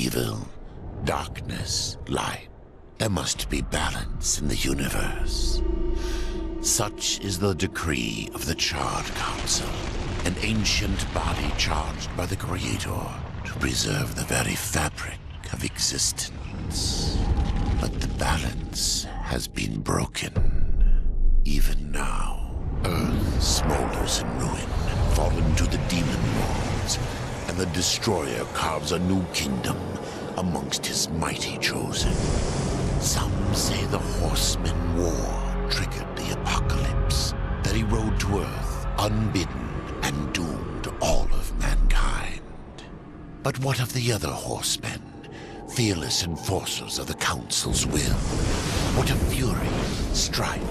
evil, darkness, light. There must be balance in the universe. Such is the decree of the Charred Council, an ancient body charged by the Creator to preserve the very fabric of existence. But the balance has been broken. Even now, Earth smolders in ruin, fallen to the demon lords, and the Destroyer carves a new kingdom amongst his mighty chosen. Some say the Horseman War triggered the apocalypse, that he rode to Earth unbidden and doomed all of mankind. But what of the other horsemen, fearless enforcers of the Council's will? What of fury, strife,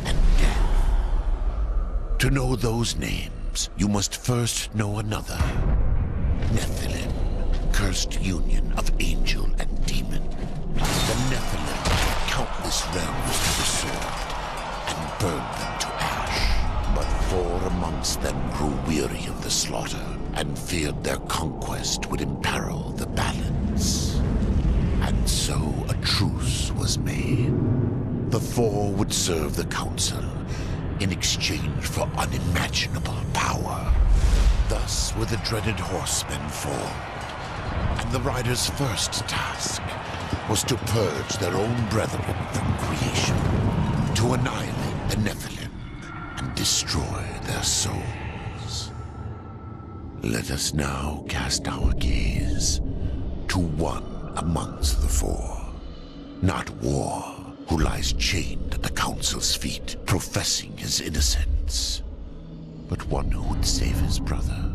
and death? To know those names, you must first know another. Nephilim, cursed union of angel and demon. The Nephilim took countless realms to the sword and burned them to ash. But 4 amongst them grew weary of the slaughter and feared their conquest would imperil the balance. And so a truce was made. The 4 would serve the Council in exchange for unimaginable power. Thus were the dreaded horsemen formed, and the riders' first task was to purge their own brethren from creation, to annihilate the Nephilim and destroy their souls. Let us now cast our gaze to one amongst the 4, not War, who lies chained at the Council's feet, professing his innocence, but one who would save his brother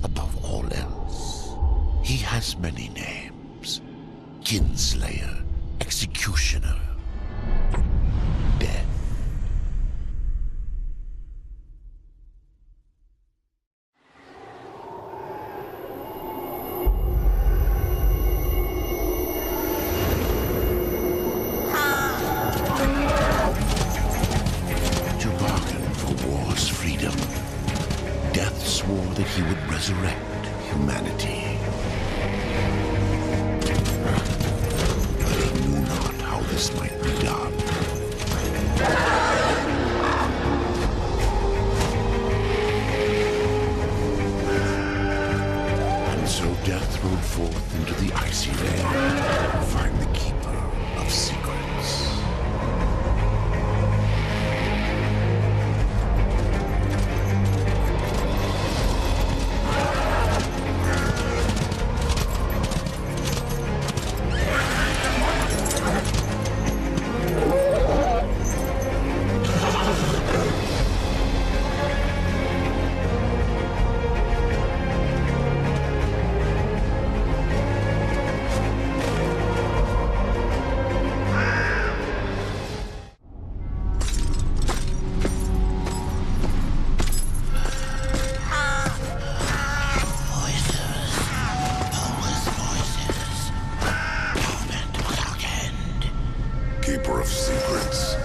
above all else. He has many names: Kinslayer, Executioner, Death. To bargain for war's freedom, Death swore that he would resurrect humanity. But he knew not how this might be done. And so Death rode forth into the icy veil to find the Keeper of Secrets. Keeper of Secrets,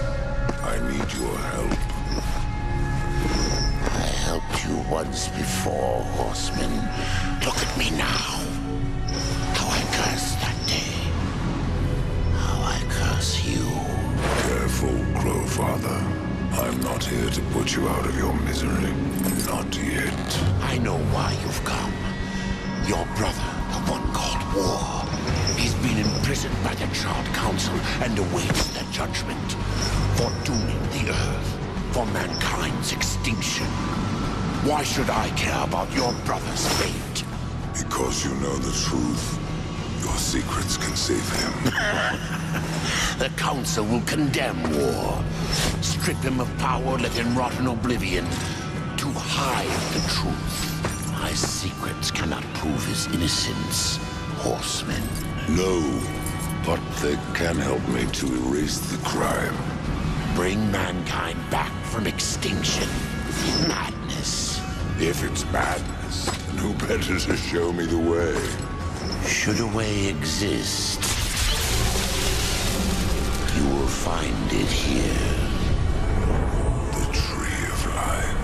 I need your help. I helped you once before, Horseman. Look at me now. How I cursed that day. How I curse you. Careful, Crowfather. I'm not here to put you out of your misery. Not yet. I know why you've come. Your brother, the one called War. He's been imprisoned by the Charred Council and awaits their judgment for dooming the Earth, for mankind's extinction. Why should I care about your brother's fate? Because you know the truth. Your secrets can save him. The Council will condemn War. Strip him of power, let him rot in oblivion. To hide the truth. My secrets cannot prove his innocence, Horseman. No, but they can help me to erase the crime. Bring mankind back from extinction. Madness. If it's madness, then who better to show me the way? Should a way exist, you will find it here. The Tree of Life.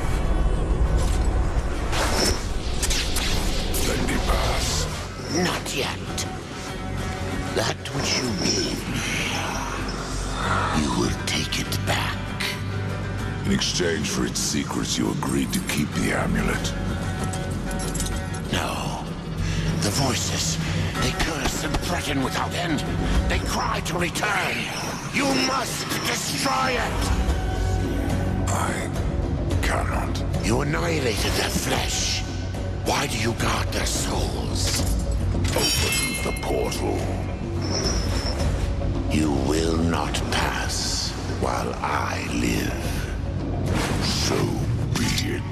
Let me pass. Not yet. That which you gave me, you will take it back. In exchange for its secrets, you agreed to keep the amulet. No. The voices, they curse and threaten without end. They cry to return. You must destroy it! I cannot. You annihilated their flesh. Why do you guard their souls? Open the portal. You will not pass while I live. So be it.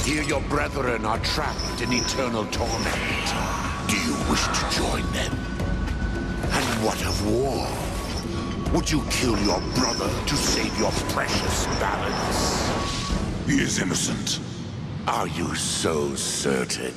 Here your brethren are trapped in eternal torment. Do you wish to join them? And what of war? Would you kill your brother to save your precious balance? He is innocent. Are you so certain?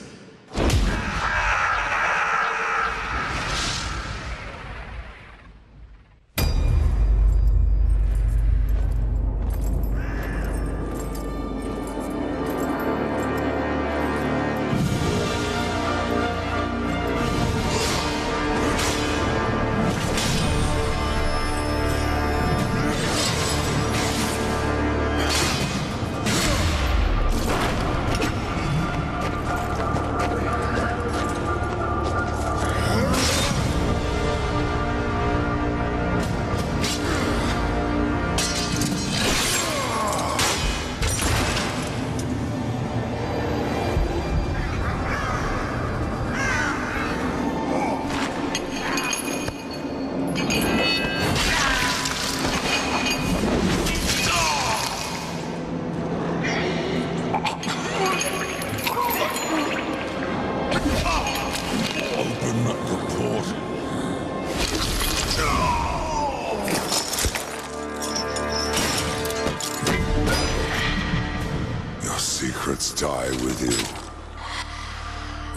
Secrets die with you,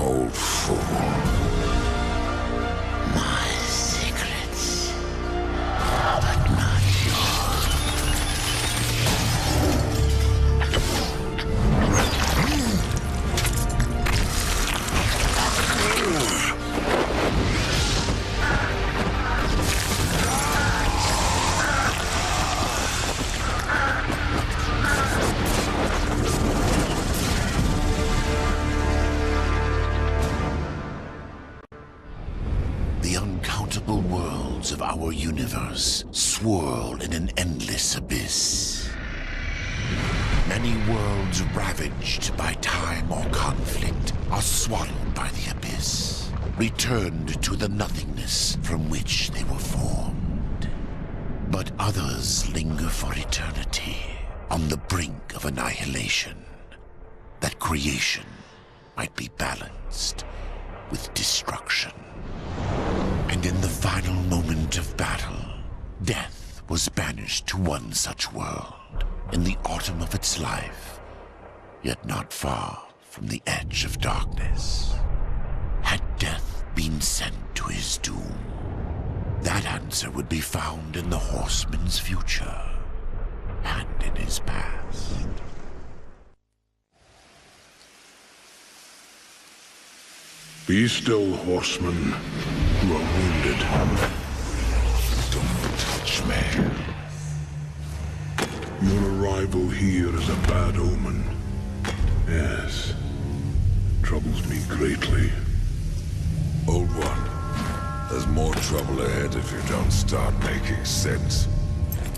old fool. My secrets, but not yours. The uncountable worlds of our universe swirl in an endless abyss. Many worlds ravaged by time or conflict are swallowed by the abyss, returned to the nothingness from which they were formed. But others linger for eternity on the brink of annihilation, that creation might be balanced with destruction. And in the final moment of battle, death was banished to one such world in the autumn of its life, yet not far from the edge of darkness. Had death been sent to his doom? That answer would be found in the horseman's future and in his past. Be still, horseman. You are wounded. Don't touch me. Your arrival here is a bad omen. Yes. Troubles me greatly. Old one, there's more trouble ahead if you don't start making sense.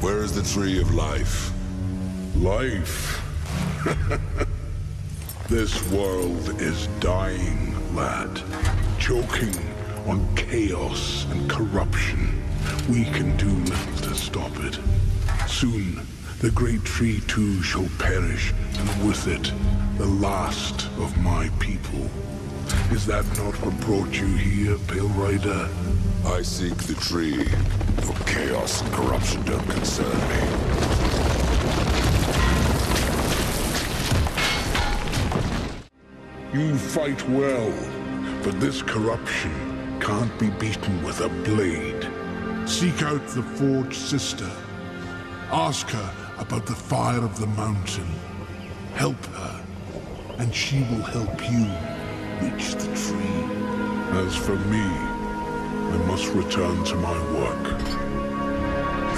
Where is the tree of life? Life. This world is dying, lad. Choking on chaos and corruption. We can do little to stop it. Soon, the great tree too shall perish, and with it, the last of my people. Is that not what brought you here, Pale Rider? I seek the tree, for chaos and corruption don't concern me. You fight well, but this corruption can't be beaten with a blade. Seek out the Forged Sister Ask her about the fire of the mountain. Help her, and she will help you reach the tree. As for me, I must return to my work.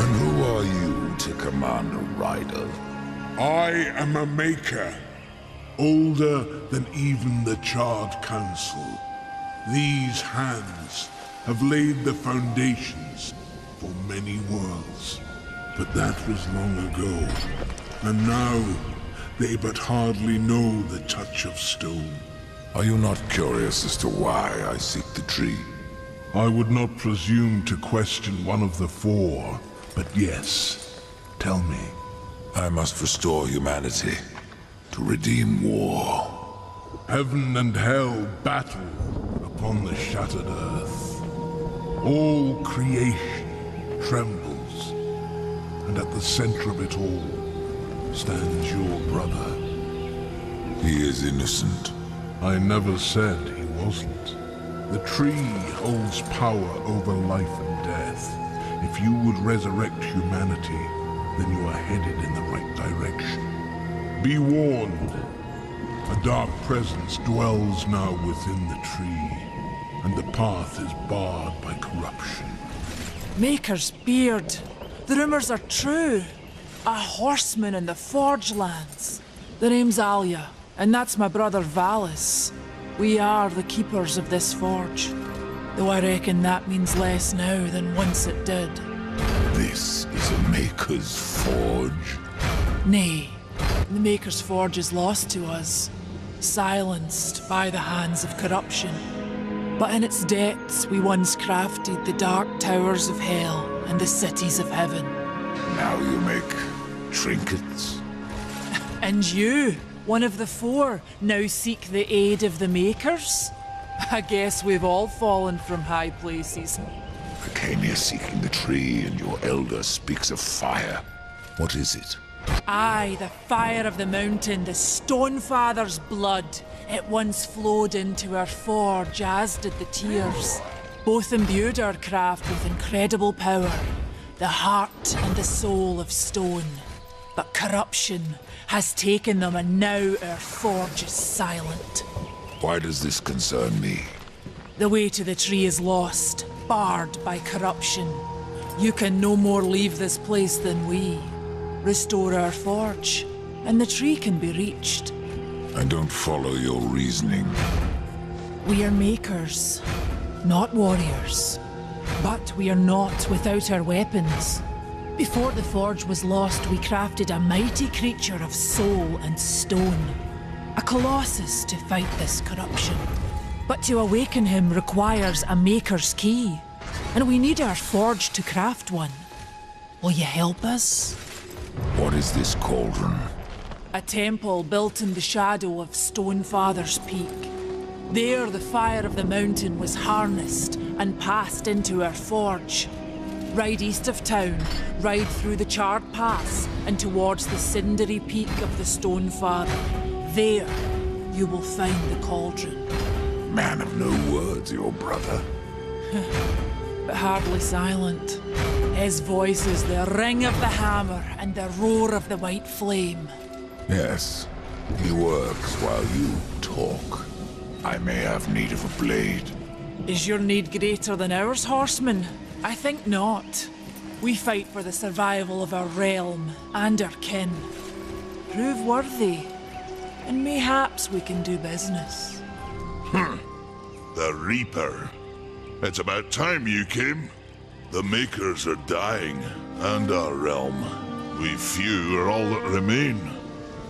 And who are you to command a rider? I am a maker, older than even the Charred Council. These hands have laid the foundations for many worlds. But that was long ago, and now they but hardly know the touch of stone. Are you not curious as to why I seek the tree? I would not presume to question one of the four, but yes, tell me. I must restore humanity, to redeem war. Heaven and hell battle upon the shattered earth. All creation trembles, and at the center of it all stands your brother. He is innocent. I never said he wasn't. The tree holds power over life and death. If you would resurrect humanity, then you are headed in the right direction. Be warned. A dark presence dwells now within the tree, and the path is barred by corruption. Maker's beard. The rumors are true. A horseman in the Forge lands. The name's Alia, and that's my brother Valis. We are the keepers of this forge. Though I reckon that means less now than once it did. This is a Maker's Forge. Nay, the Maker's Forge is lost to us, silenced by the hands of corruption. But in its depths we once crafted the dark towers of hell and the cities of heaven. Now you make trinkets? And you, one of the four, now seek the aid of the Makers? I guess we've all fallen from high places. I came here seeking the tree, and your elder speaks of fire. What is it? Aye, the fire of the mountain, the Stonefather's blood. It once flowed into our forge, as did the tears. Both imbued our craft with incredible power, the heart and the soul of stone. But corruption has taken them, and now our forge is silent. Why does this concern me? The way to the tree is lost, barred by corruption. You can no more leave this place than we. Restore our forge, and the tree can be reached. I don't follow your reasoning. We are makers, not warriors. But we are not without our weapons. Before the forge was lost, we crafted a mighty creature of soul and stone. A colossus to fight this corruption. But to awaken him requires a maker's key. And we need our forge to craft one. Will you help us? What is this cauldron? A temple built in the shadow of Stonefather's Peak. There the fire of the mountain was harnessed and passed into our forge. Ride east of town, ride through the Charred Pass and towards the cindery peak of the Stonefather. There, you will find the cauldron. Man of no words, your brother. But hardly silent. His voice is the ring of the hammer and the roar of the white flame. Yes, he works while you talk. I may have need of a blade. Is your need greater than ours, horseman? I think not. We fight for the survival of our realm and our kin. Prove worthy, and mayhaps we can do business. The Reaper. It's about time you came. The Makers are dying, and our realm. We few are all that remain.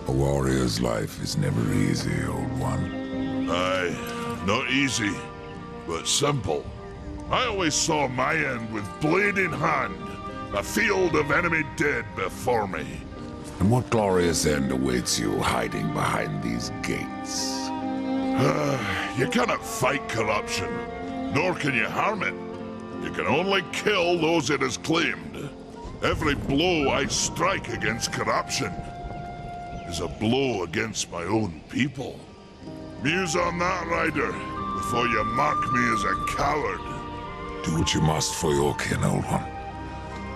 A warrior's life is never easy, old one. Aye, not easy, but simple. I always saw my end with blade in hand, a field of enemy dead before me. And what glorious end awaits you hiding behind these gates? You cannot fight corruption, nor can you harm it. You can only kill those it has claimed. Every blow I strike against corruption is a blow against my own people. Muse on that, Rider, before you mark me as a coward. Do what you must for your kin, old one.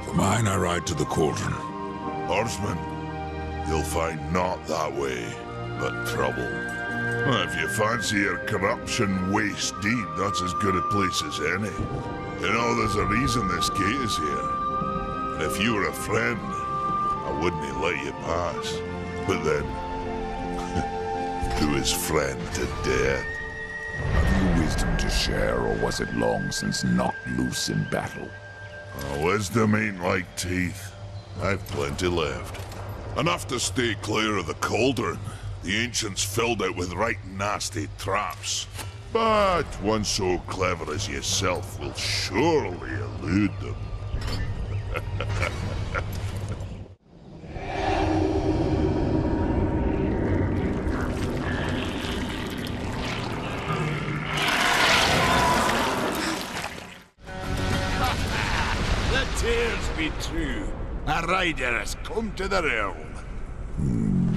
For mine, I ride to the cauldron. Horseman, you'll find not that way, but trouble. Well, if you fancy your corruption waist deep, that's as good a place as any. You know, there's a reason this gate is here. And if you were a friend, I wouldn't let you pass. But then, do his friend to death. Have you wisdom to share, or was it long since knocked loose in battle? Wisdom ain't like teeth. I've plenty left. Enough to stay clear of the cauldron. The ancients filled it with right nasty traps. But one so clever as yourself will surely elude them. The tales be true. A rider has come to the realm.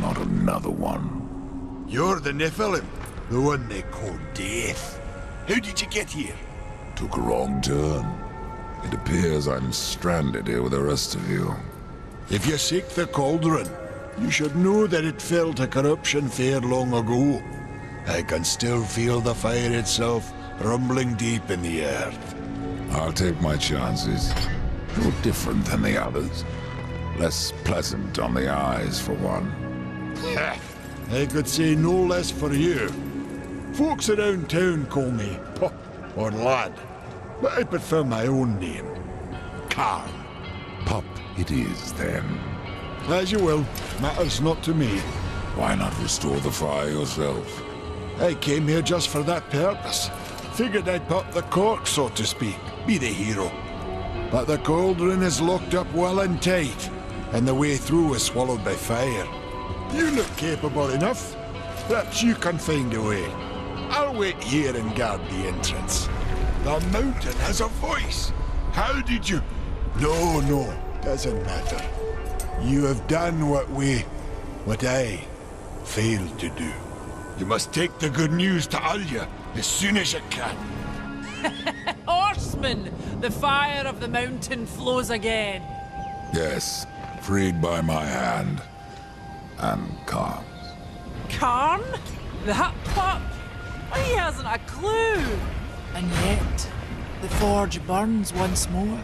Not another one. You're the Nephilim, the one they call Death. How did you get here? Took a wrong turn. It appears I'm stranded here with the rest of you. If you seek the cauldron, you should know that it fell to corruption fair long ago. I can still feel the fire itself rumbling deep in the earth. I'll take my chances. You're different than the others. Less pleasant on the eyes, for one. I could say no less for you. Folks around town call me Pup or Lad, but I prefer my own name. Carl. Pup it is, then. As you will. Matters not to me. Why not restore the fire yourself? I came here just for that purpose. Figured I'd pop the cork, so to speak. Be the hero. But the cauldron is locked up well and tight, and the way through is swallowed by fire. You look capable enough. Perhaps you can find a way. I'll wait here and guard the entrance. The mountain has a voice. How did you... No, doesn't matter. You have done what I failed to do. You must take the good news to Alya as soon as you can. Horseman, the fire of the mountain flows again. Yes, freed by my hand. And Khan's. Karn? That pup? He hasn't a clue. And yet, the forge burns once more.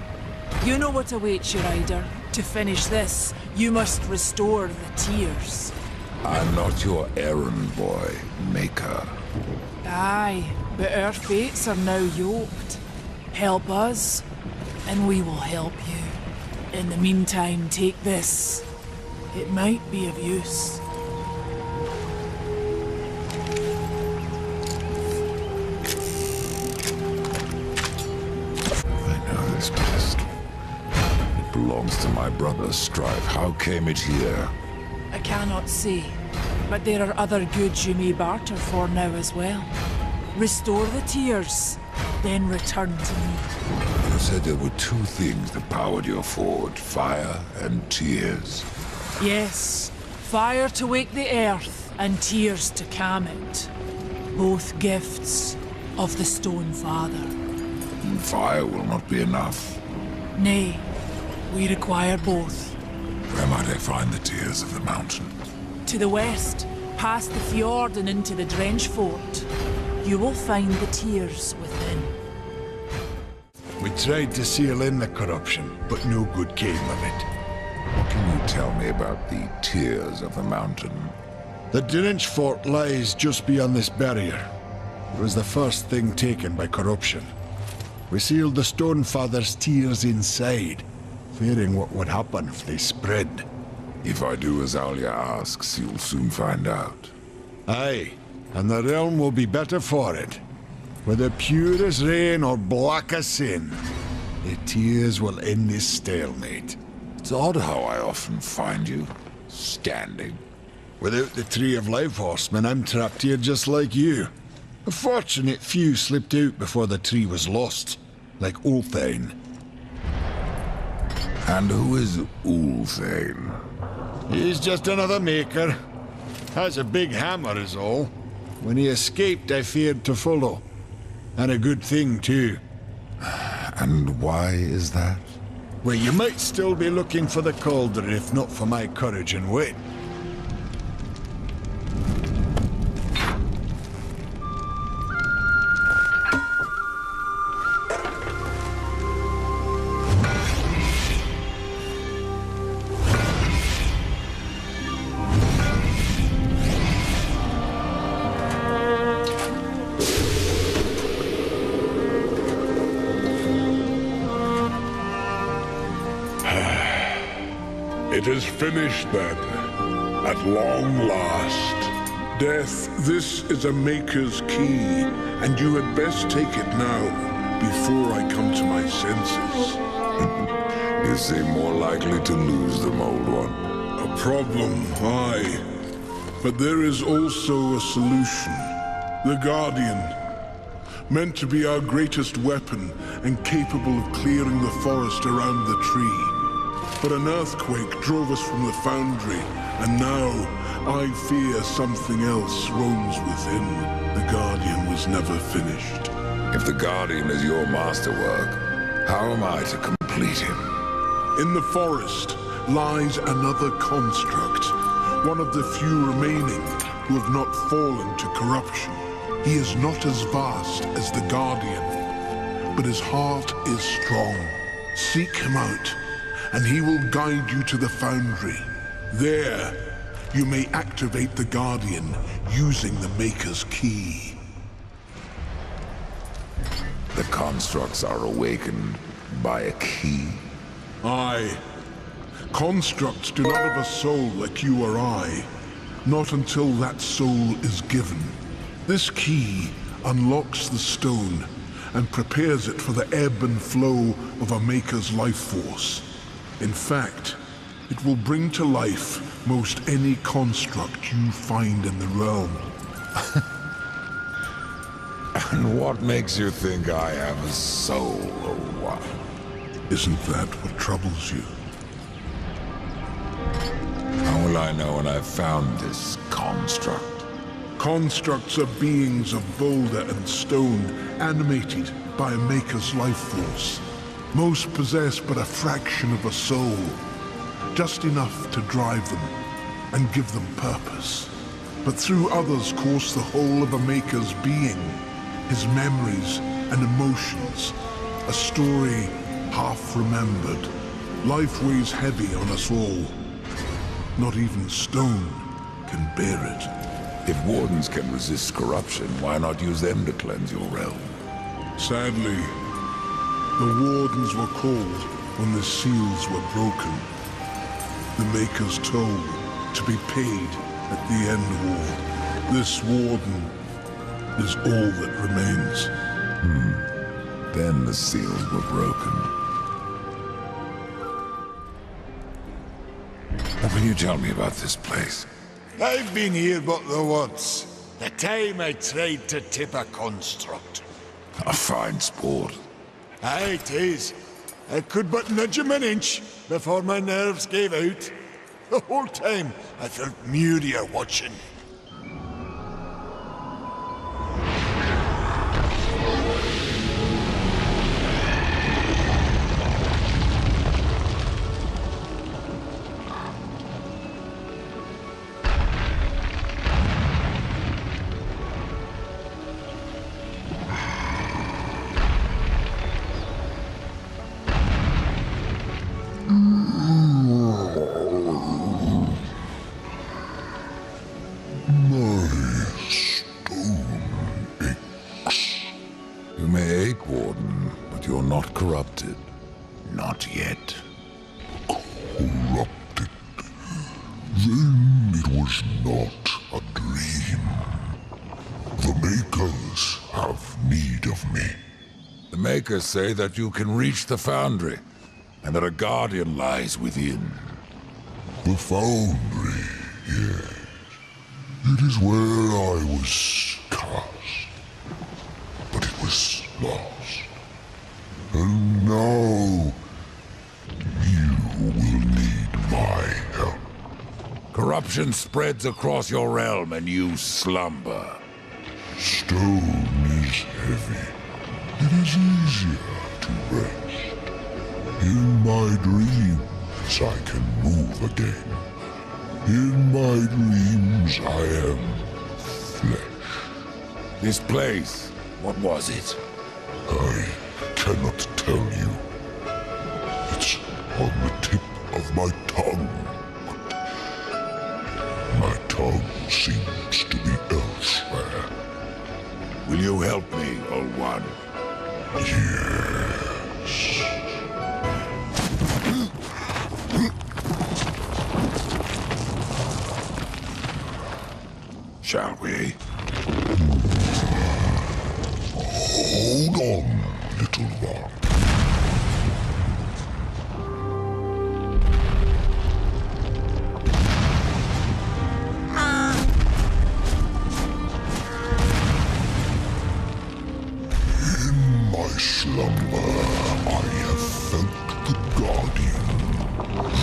You know what awaits you, Ryder. To finish this, you must restore the tears. I'm not your errand boy, Maker. Aye, but our fates are now yoked. Help us, and we will help you. In the meantime, take this. It might be of use. I know this pistol. It belongs to my brother, Strife. How came it here? I cannot say, but there are other goods you may barter for now as well. Restore the tears, then return to me. You said there were two things that powered your forge, fire and tears. Yes, fire to wake the earth, and tears to calm it. Both gifts of the Stone Father. And fire will not be enough. Nay, we require both. Where might I find the tears of the mountain? To the west, past the fjord and into the Drench Fort. You will find the tears within. We tried to seal in the corruption, but no good came of it. What can you tell me about the tears of the mountain? The Drench Fort lies just beyond this barrier. It was the first thing taken by corruption. We sealed the Stone Father's tears inside, fearing what would happen if they spread. If I do as Alya asks, you'll soon find out. Aye, and the realm will be better for it. Whether pure as rain or black as sin, the tears will end this stalemate. It's odd how I often find you standing. Without the Tree of Life, Horseman, I'm trapped here just like you. A fortunate few slipped out before the tree was lost, like Ulthane. And who is Ulthane? He's just another maker. Has a big hammer is all. When he escaped, I feared to follow. And a good thing, too. And why is that? Well, you might still be looking for the cauldron if not for my courage and wit. It is finished then, at long last. Death, this is a Maker's key, and you had best take it now, before I come to my senses. You seem more likely to lose them, old one. A problem, aye. But there is also a solution. The Guardian. Meant to be our greatest weapon, and capable of clearing the forest around the tree. But an earthquake drove us from the foundry, and now I fear something else roams within. The Guardian was never finished. If the Guardian is your masterwork, how am I to complete him? In the forest lies another construct, one of the few remaining who have not fallen to corruption. He is not as vast as the Guardian, but his heart is strong. Seek him out, and he will guide you to the foundry. There, you may activate the Guardian using the Maker's key. The constructs are awakened by a key? Aye. Constructs do not have a soul like you or I, not until that soul is given. This key unlocks the stone and prepares it for the ebb and flow of a Maker's life force. In fact, it will bring to life most any construct you find in the realm. And what makes you think I have a soul, old one? Isn't that what troubles you? How will I know when I've found this construct? Constructs are beings of boulder and stone, animated by a Maker's life force. Most possess but a fraction of a soul, just enough to drive them and give them purpose. But through others course the whole of a Maker's being, his memories and emotions, a story half remembered. Life weighs heavy on us all. Not even stone can bear it. If wardens can resist corruption, why not use them to cleanse your realm? Sadly, the wardens were called when the seals were broken. The Maker's toll to be paid at the end war. This warden is all that remains. Then the seals were broken. What will you tell me about this place? I've been here but the once. The time I tried to tip a construct. A fine sport. Aye, 'tis. I could but nudge him an inch before my nerves gave out. The whole time I felt Muria watching. You may ache, Warden, but you're not corrupted. Not yet. Corrupted. Then it was not a dream. The Makers have need of me. The Makers say that you can reach the Foundry, and that a Guardian lies within. The Foundry, yes. It is where I was cast. But it was lost. And now, you will need my help. Corruption spreads across your realm, and you slumber. Stone is heavy. It is easier to rest. In my dreams, I can move again. In my dreams, I am flesh. This place, what was it? I cannot tell you. It's on the tip of my tongue. My tongue seems to be elsewhere. Will you help me, Old One? Yes. Shall we? Hold on, little one. In my slumber, I have felt the Guardian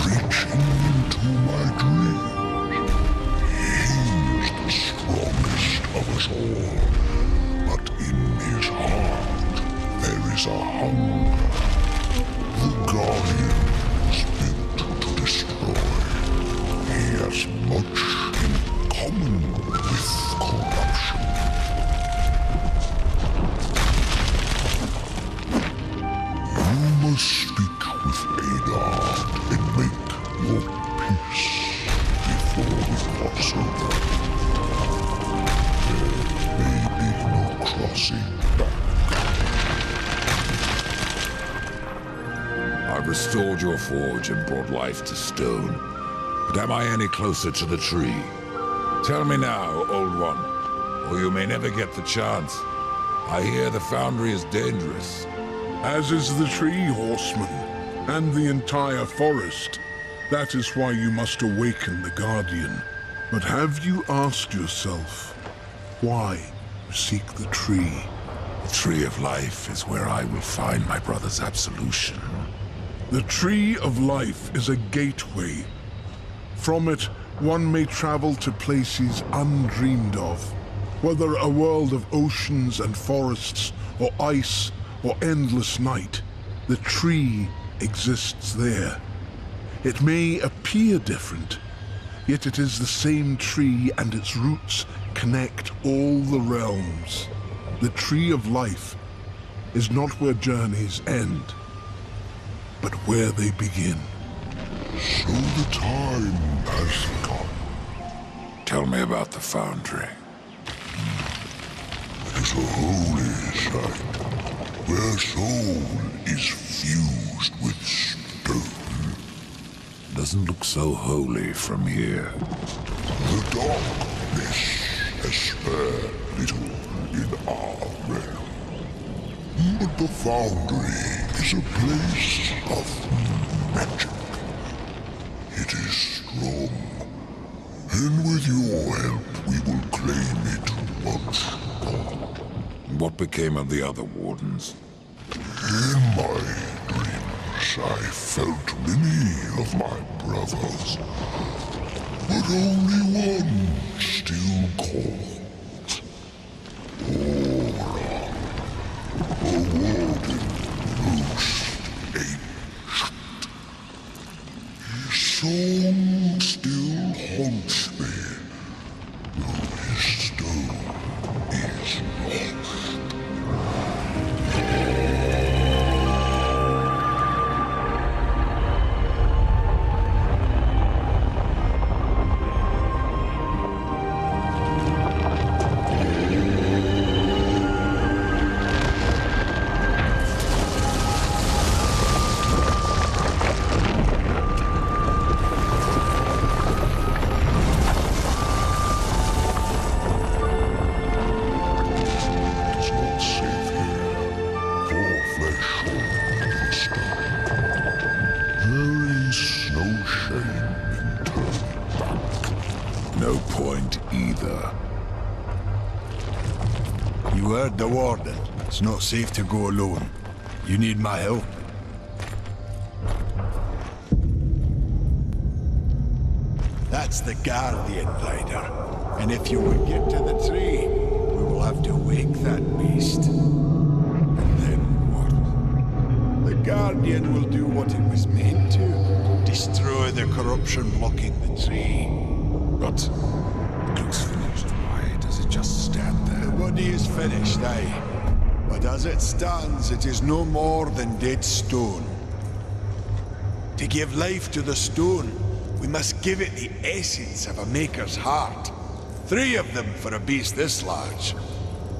reaching into my dreams. He's the strongest of us all, but in his heart there is a hunger. The Guardian was built to destroy. He has much in common with corruption. You must speak with Adar and make your peace before we cross over. There may be no crossing back. I've restored your forge and brought life to stone. But am I any closer to the tree? Tell me now, Old One, or you may never get the chance. I hear the foundry is dangerous. As is the tree, horseman, and the entire forest. That is why you must awaken the Guardian. But have you asked yourself why you seek the tree? The Tree of Life is where I will find my brother's absolution. The Tree of Life is a gateway. From it, one may travel to places undreamed of. Whether a world of oceans and forests, or ice, or endless night, the tree exists there. It may appear different, yet it is the same tree and its roots connect all the realms. The Tree of Life is not where journeys end, but where they begin. So the time has come. Tell me about the foundry. It is a holy site, where soul is fused with stone. Doesn't look so holy from here. The darkness has spared little in our realm. But the foundry is a place of magic. It is strong, and with your help we will claim it once more. What became of the other wardens? In my dreams I felt many of my brothers, but only one still calls. Aura, a warden most ancient. His song still haunts me, though his stone is lost. No point either. You heard the warden. It's not safe to go alone. You need my help. That's the Guardian Rider. And if you would get to the tree, we will have to wake that beast. And then what? The Guardian will do what it was made to. Destroy the corruption blocking the tree. But it looks finished. Why does it just stand there? The body is finished, aye. But as it stands, it is no more than dead stone. To give life to the stone, we must give it the essence of a maker's heart. 3 of them for a beast this large.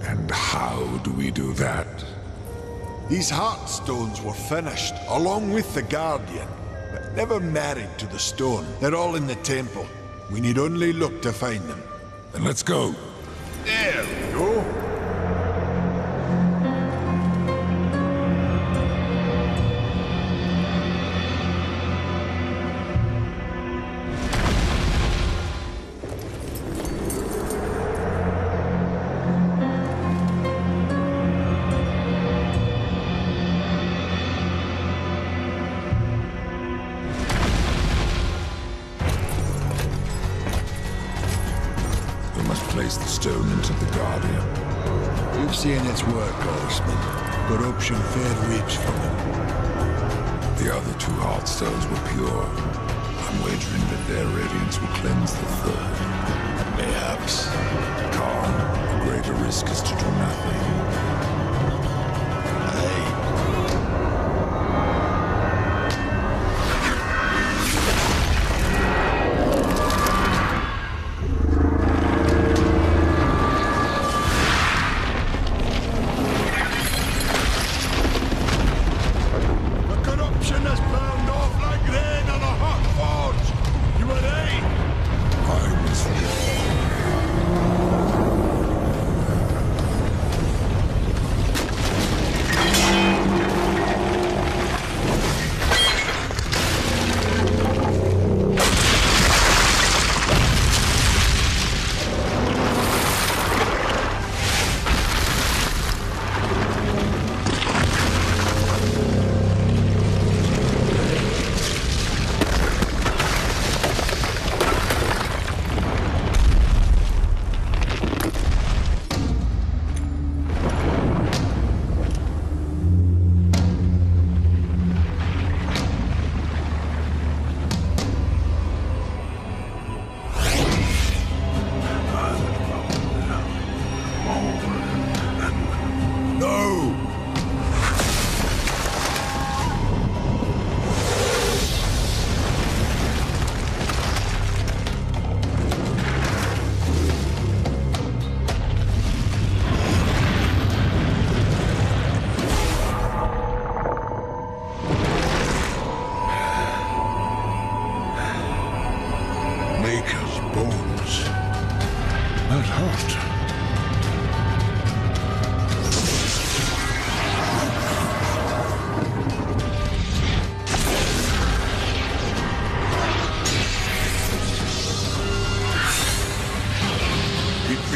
And how do we do that? These heart stones were finished, along with the Guardian, but never married to the stone. They're all in the temple. We need only look to find them. Then let's go. There we go. Place the stone into the Guardian. You've seen its work, Horseman. Corruption fair weeps from it. The other 2 heart stones were pure. I'm wagering that their radiance will cleanse the 3rd. Mayhaps. Khan, the greater risk is to do nothing. Aye.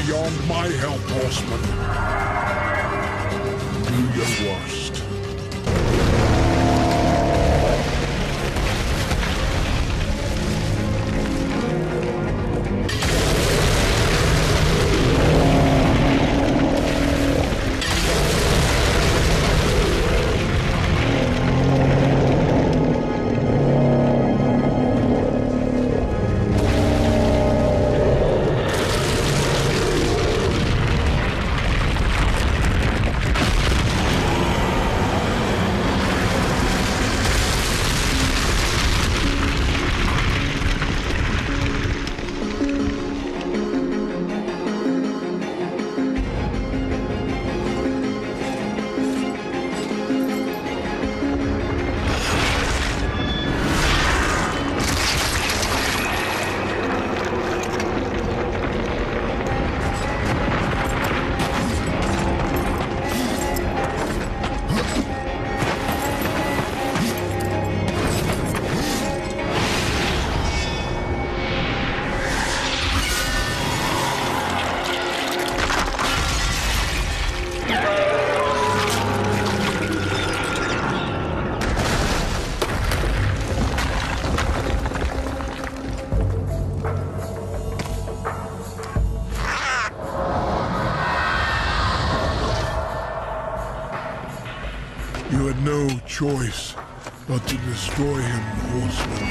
Beyond my help, Horseman. Do your worst. had no choice but to destroy him, horseman.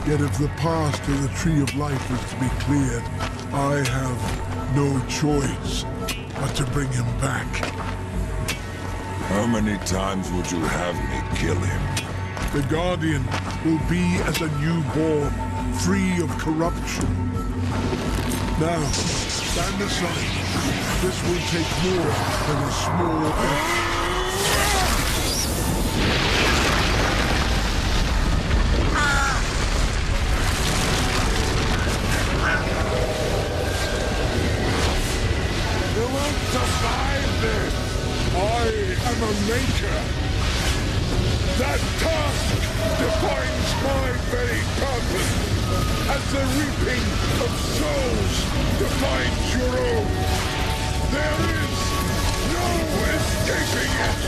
Yet if the path to the Tree of Life is to be cleared, I have no choice but to bring him back. How many times would you have me kill him? The Guardian will be as a newborn, free of corruption. Now, stand aside. This will take more than a small effort. You won't survive this! I am a maker. That task defines my very purpose, as the reaping of souls defines your own. There is no escaping it.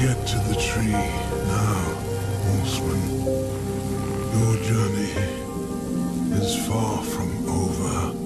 Get to the tree now, horseman. Your journey is far from over.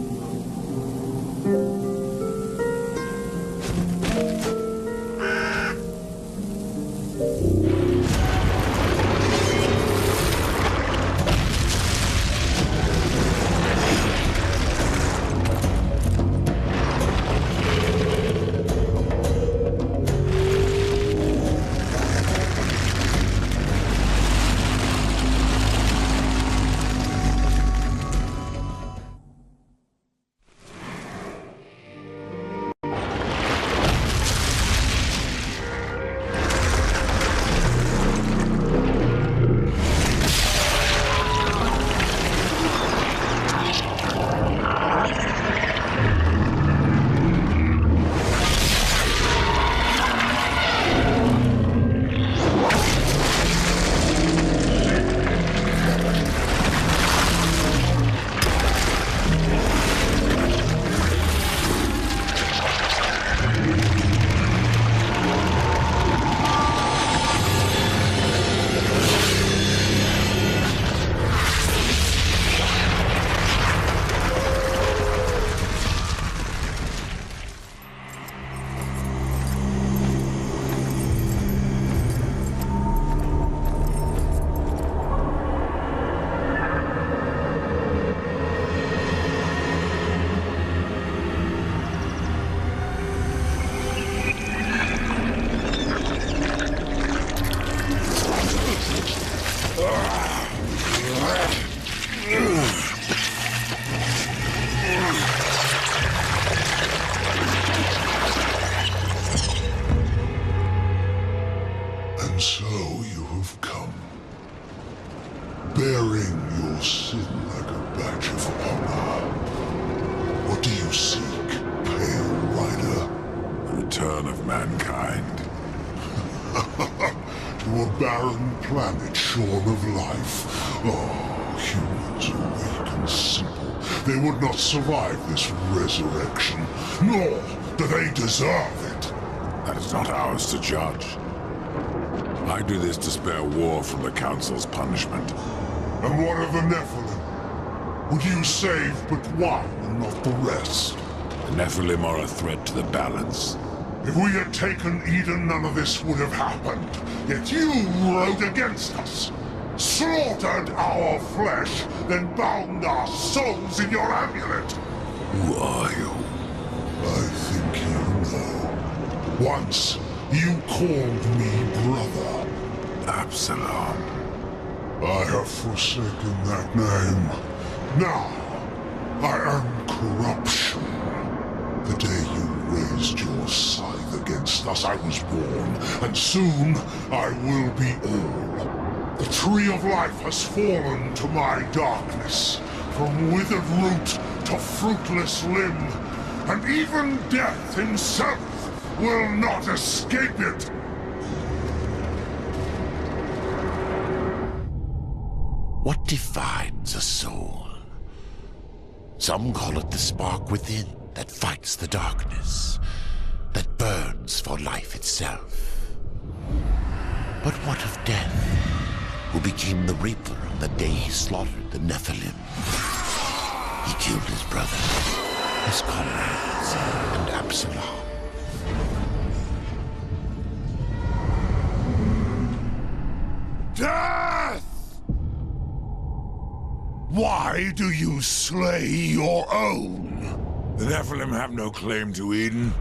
And so you have come, bearing your sin like a badge of honor. What do you seek, Pale Rider? The return of mankind. To a barren planet shorn of life. Oh, humans are weak and simple. They would not survive this resurrection, nor do they deserve it. That is not ours to judge. I do this to spare war from the Council's punishment. And what of the Nephilim? Would you save but one and not the rest? The Nephilim are a threat to the balance. If we had taken Eden, none of this would have happened. Yet you rode against us, slaughtered our flesh, then bound our souls in your amulet. Who are you? I think you know. Once, you called me brother. Absalom. I have forsaken that name. Now, I am corruption. The day you raised your scythe against us, I was born, and soon I will be all. The Tree of Life has fallen to my darkness, from withered root to fruitless limb, and even death himself will not escape it. What defines a soul? Some call it the spark within that fights the darkness, that burns for life itself. But what of death, who became the Reaper on the day he slaughtered the Nephilim? He killed his brother, his comrades, and Absalom. Death! Why do you slay your own? The Nephilim have no claim to Eden.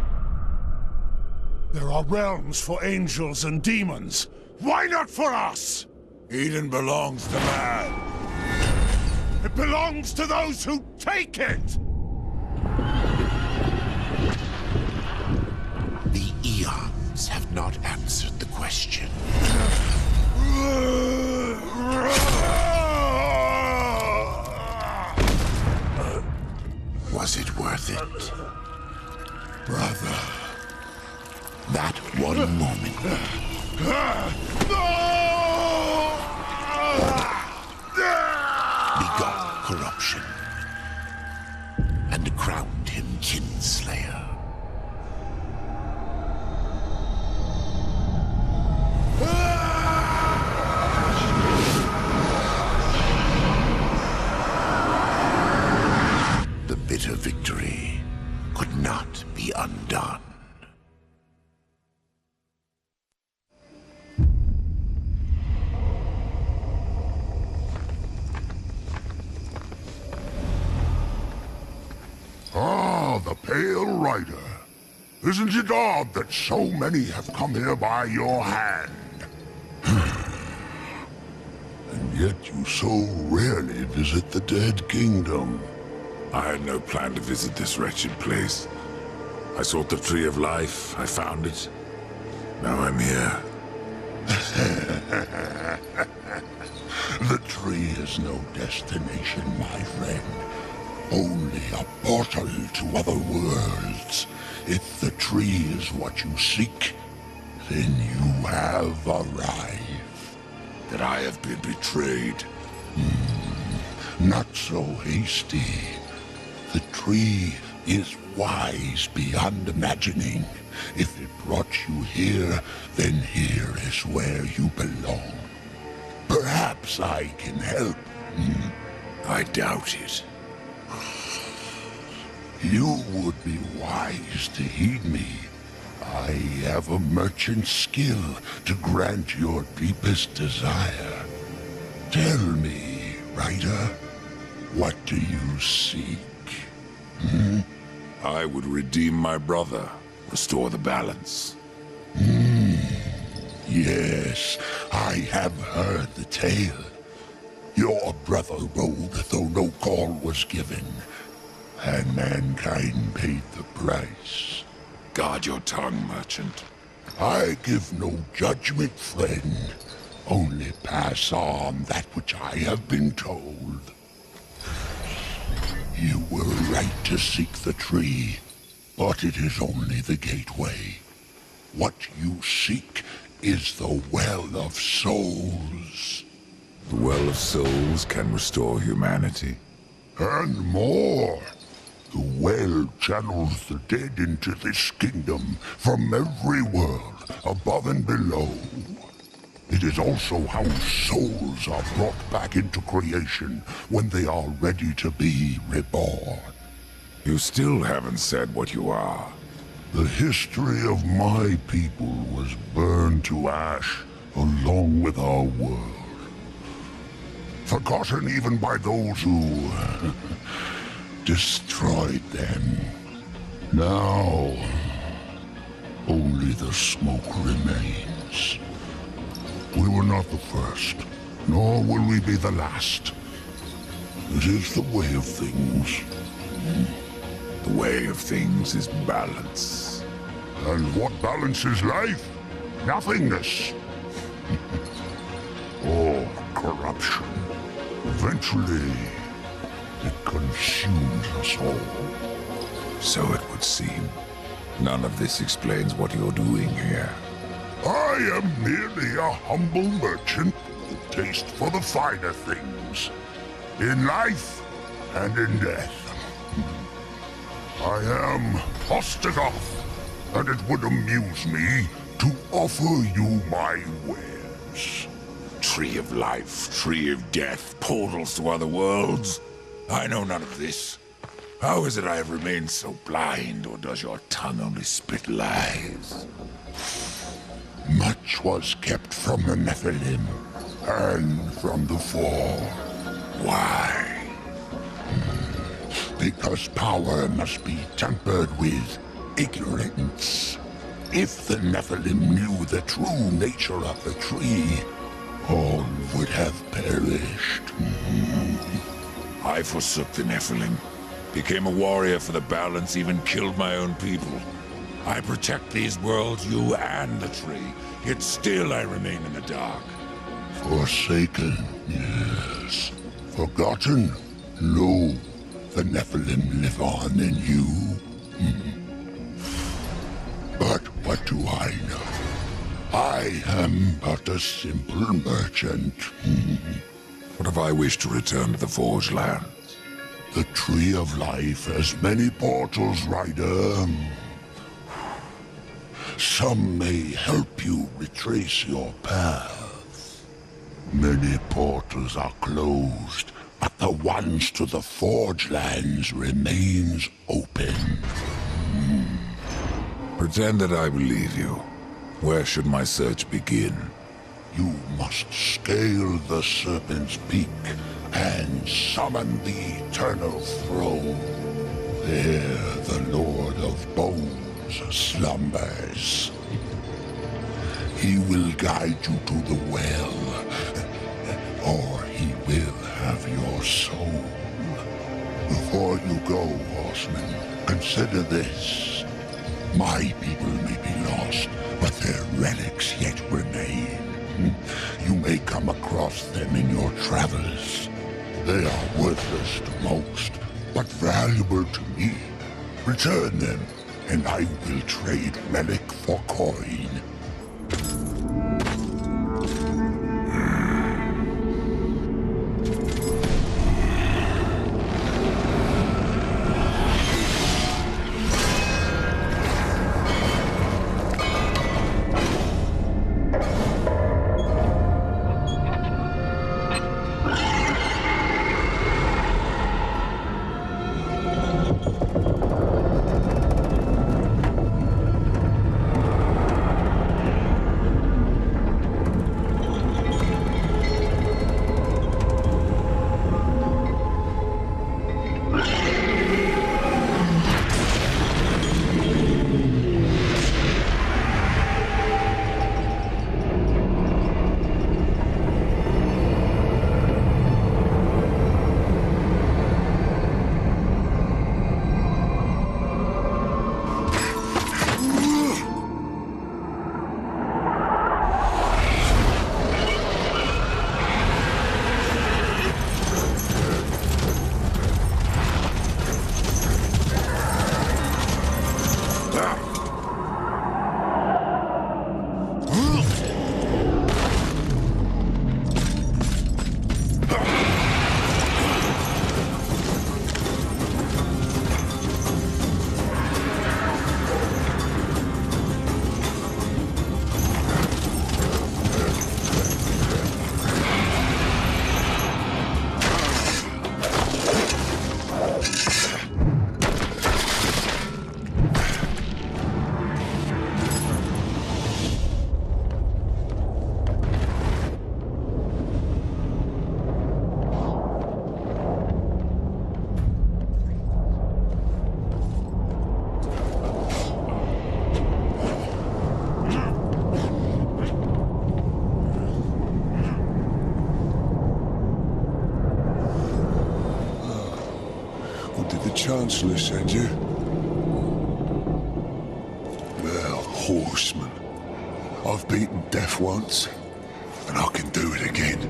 There are realms for angels and demons. Why not for us? Eden belongs to man. It belongs to those who take it! The eons have not answered the question. Was it worth it? Brother. That one moment begot corruption and crowned him kinslayer. The bitter victory could not be undone. Ah, the Pale Rider. Isn't it odd that so many have come here by your hand? And yet you so rarely visit the Dead Kingdom. I had no plan to visit this wretched place. I sought the Tree of Life, I found it. Now I'm here. The tree is no destination, my friend. Only a portal to other worlds. If the tree is what you seek, then you have arrived. That I have been betrayed. Not so hasty. The tree is wise beyond imagining. If it brought you here, then here is where you belong. Perhaps I can help. I doubt it. You would be wise to heed me. I have a merchant's skill to grant your deepest desire. Tell me, Rider, what do you seek? I would redeem my brother, restore the balance. Yes, I have heard the tale. Your brother rode though no call was given, and mankind paid the price. Guard your tongue, merchant. I give no judgment, friend. Only pass on that which I have been told. You were right to seek the tree, but it is only the gateway. What you seek is the Well of Souls. The Well of Souls can restore humanity. And more. The well channels the dead into this kingdom from every world, above and below. It is also how souls are brought back into creation when they are ready to be reborn. You still haven't said what you are. The history of my people was burned to ash along with our world. Forgotten even by those who destroyed them. Now, only the smoke remains. We were not the first, nor will we be the last. It is the way of things. The way of things is balance. And what balances life? Nothingness. Or corruption. Eventually, it consumes us all. So it would seem. None of this explains what you're doing here. I am merely a humble merchant with taste for the finer things. In life and in death. I am Ostagoth, and it would amuse me to offer you my wares. Tree of life, tree of death, portals to other worlds. I know none of this. How is it I have remained so blind, or does your tongue only spit lies? Much was kept from the Nephilim, and from the Fall. Why? Because power must be tempered with ignorance. If the Nephilim knew the true nature of the tree, all would have perished. I forsook the Nephilim, became a warrior for the balance, even killed my own people. I protect these worlds, you and the tree, yet still I remain in the dark. Forsaken, yes. Forgotten, no. The Nephilim live on in you. But what do I know? I am but a simple merchant. What if I wish to return to the Forge Land? The Tree of Life has many portals, Rider. Some may help you retrace your path. Many portals are closed, but the ones to the Forge Lands remains open. Pretend that I believe you. Where should my search begin? You must scale the Serpent's Peak and summon the Eternal Throne. There the Lord of Bones slumbers. He will guide you to the well, or he will have your soul. Before you go, horseman, consider this. My people may be lost, but their relics yet remain. You may come across them in your travels. They are worthless to most, but valuable to me. Return them, and I will trade relic for coin. Chancellor send you? Well, horseman. I've beaten death once, and I can do it again.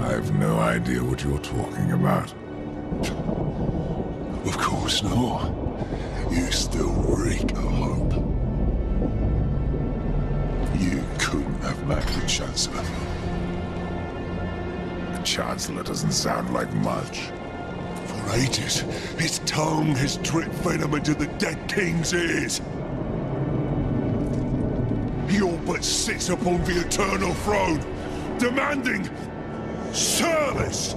I've no idea what you're talking about. Of course not. You still reek of hope. You couldn't have met the Chancellor. The Chancellor doesn't sound like much. For rages. His tongue has dripped venom into the dead king's ears. He all but sits upon the eternal throne, demanding service.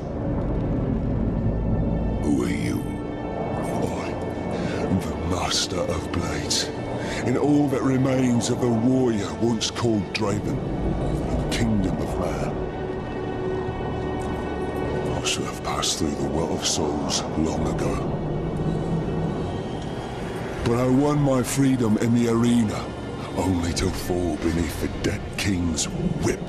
Who are you? I, the Master of Blades, and all that remains of the warrior once called Draven, Kingdom of Man. I should have passed through the Well of Souls long ago. But I won my freedom in the arena, only to fall beneath the dead king's whip.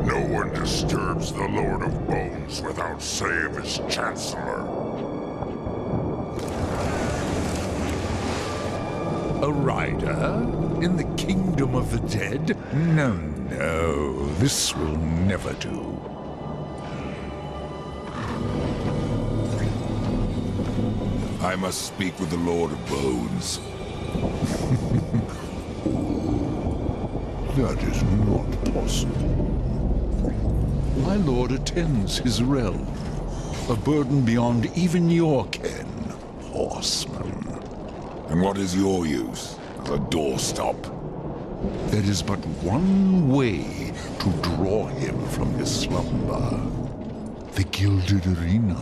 No one disturbs the Lord of Bones without save his Chancellor. A rider? In the kingdom of the dead? No, no, this will never do. I must speak with the Lord of Bones. That is not possible. My lord attends his realm, a burden beyond even your ken, horseman. And what is your use? As a doorstop? There is but one way to draw him from his slumber. The Gilded Arena.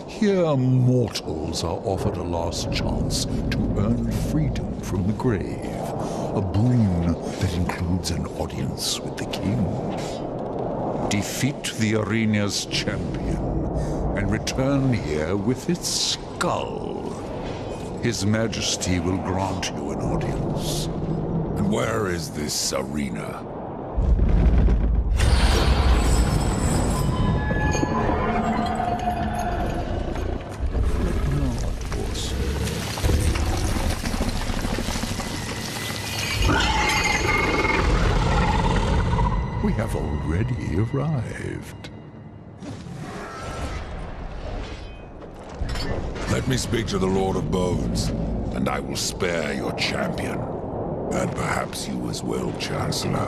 Here mortals are offered a last chance to earn freedom from the grave. A boon that includes an audience with the king. Defeat the arena's champion and return here with its skull. His Majesty will grant you an audience. And where is this arena? We have already arrived. Let me speak to the Lord of Bones, and I will spare your champion. And perhaps you as well, Chancellor.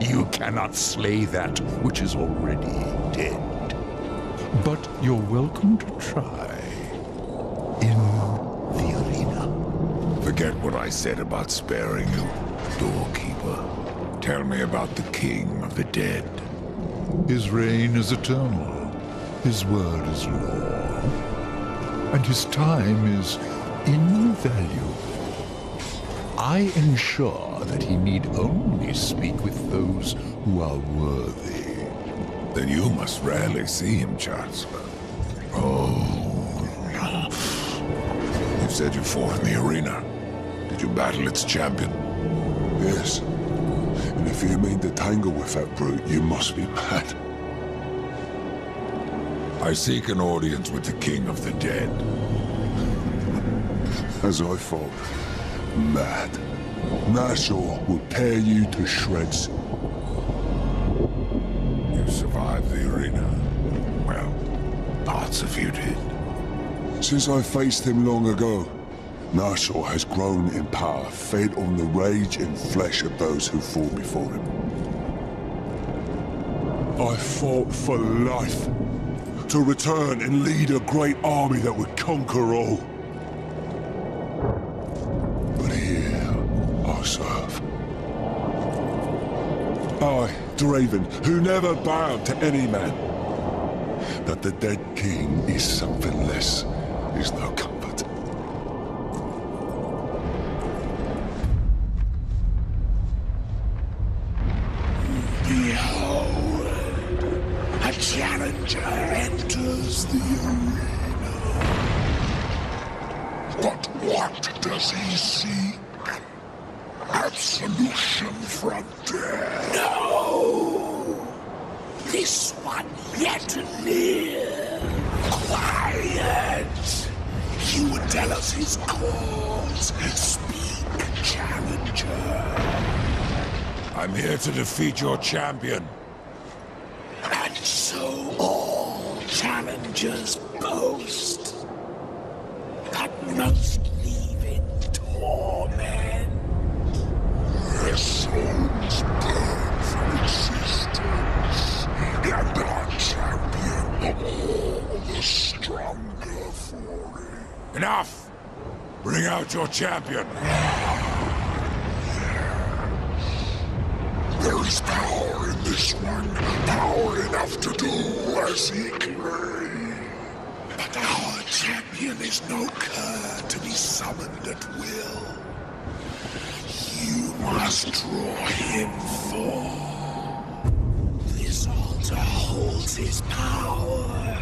You cannot slay that which is already dead. But you're welcome to try. In the arena. Forget what I said about sparing you, doorkeeper. Tell me about the King of the Dead. His reign is eternal. His word is law. And his time is invaluable. I ensure that he need only speak with those who are worthy. Then you must rarely see him, Chancellor. Oh, no. You said you fought in the arena. Did you battle its champion? Yes. And if you mean to tangle with that brute, you must be mad. I seek an audience with the King of the Dead. As I thought. Mad. Nashor will tear you to shreds. You survived the arena. Well, parts of you did. Since I faced him long ago, Nashor has grown in power, fed on the rage and flesh of those who fought before him. I fought for life. To return and lead a great army that would conquer all. But here, I serve. I, Draven, who never bowed to any man. That the dead king is something less is no comfort. Behold, a challenger enters the arena. But what does he seek? Absolution from death. No! This one yet live. Quiet! He would tell us his cause. Speak, challenger. I'm here to defeat your champion. And so all challengers boast, but most leave in torment. Their souls burn from existence, and our out your champion! There is power in this one. Power enough to do as he claims. But our champion is no cur to be summoned at will. You must draw him forth. This altar holds his power.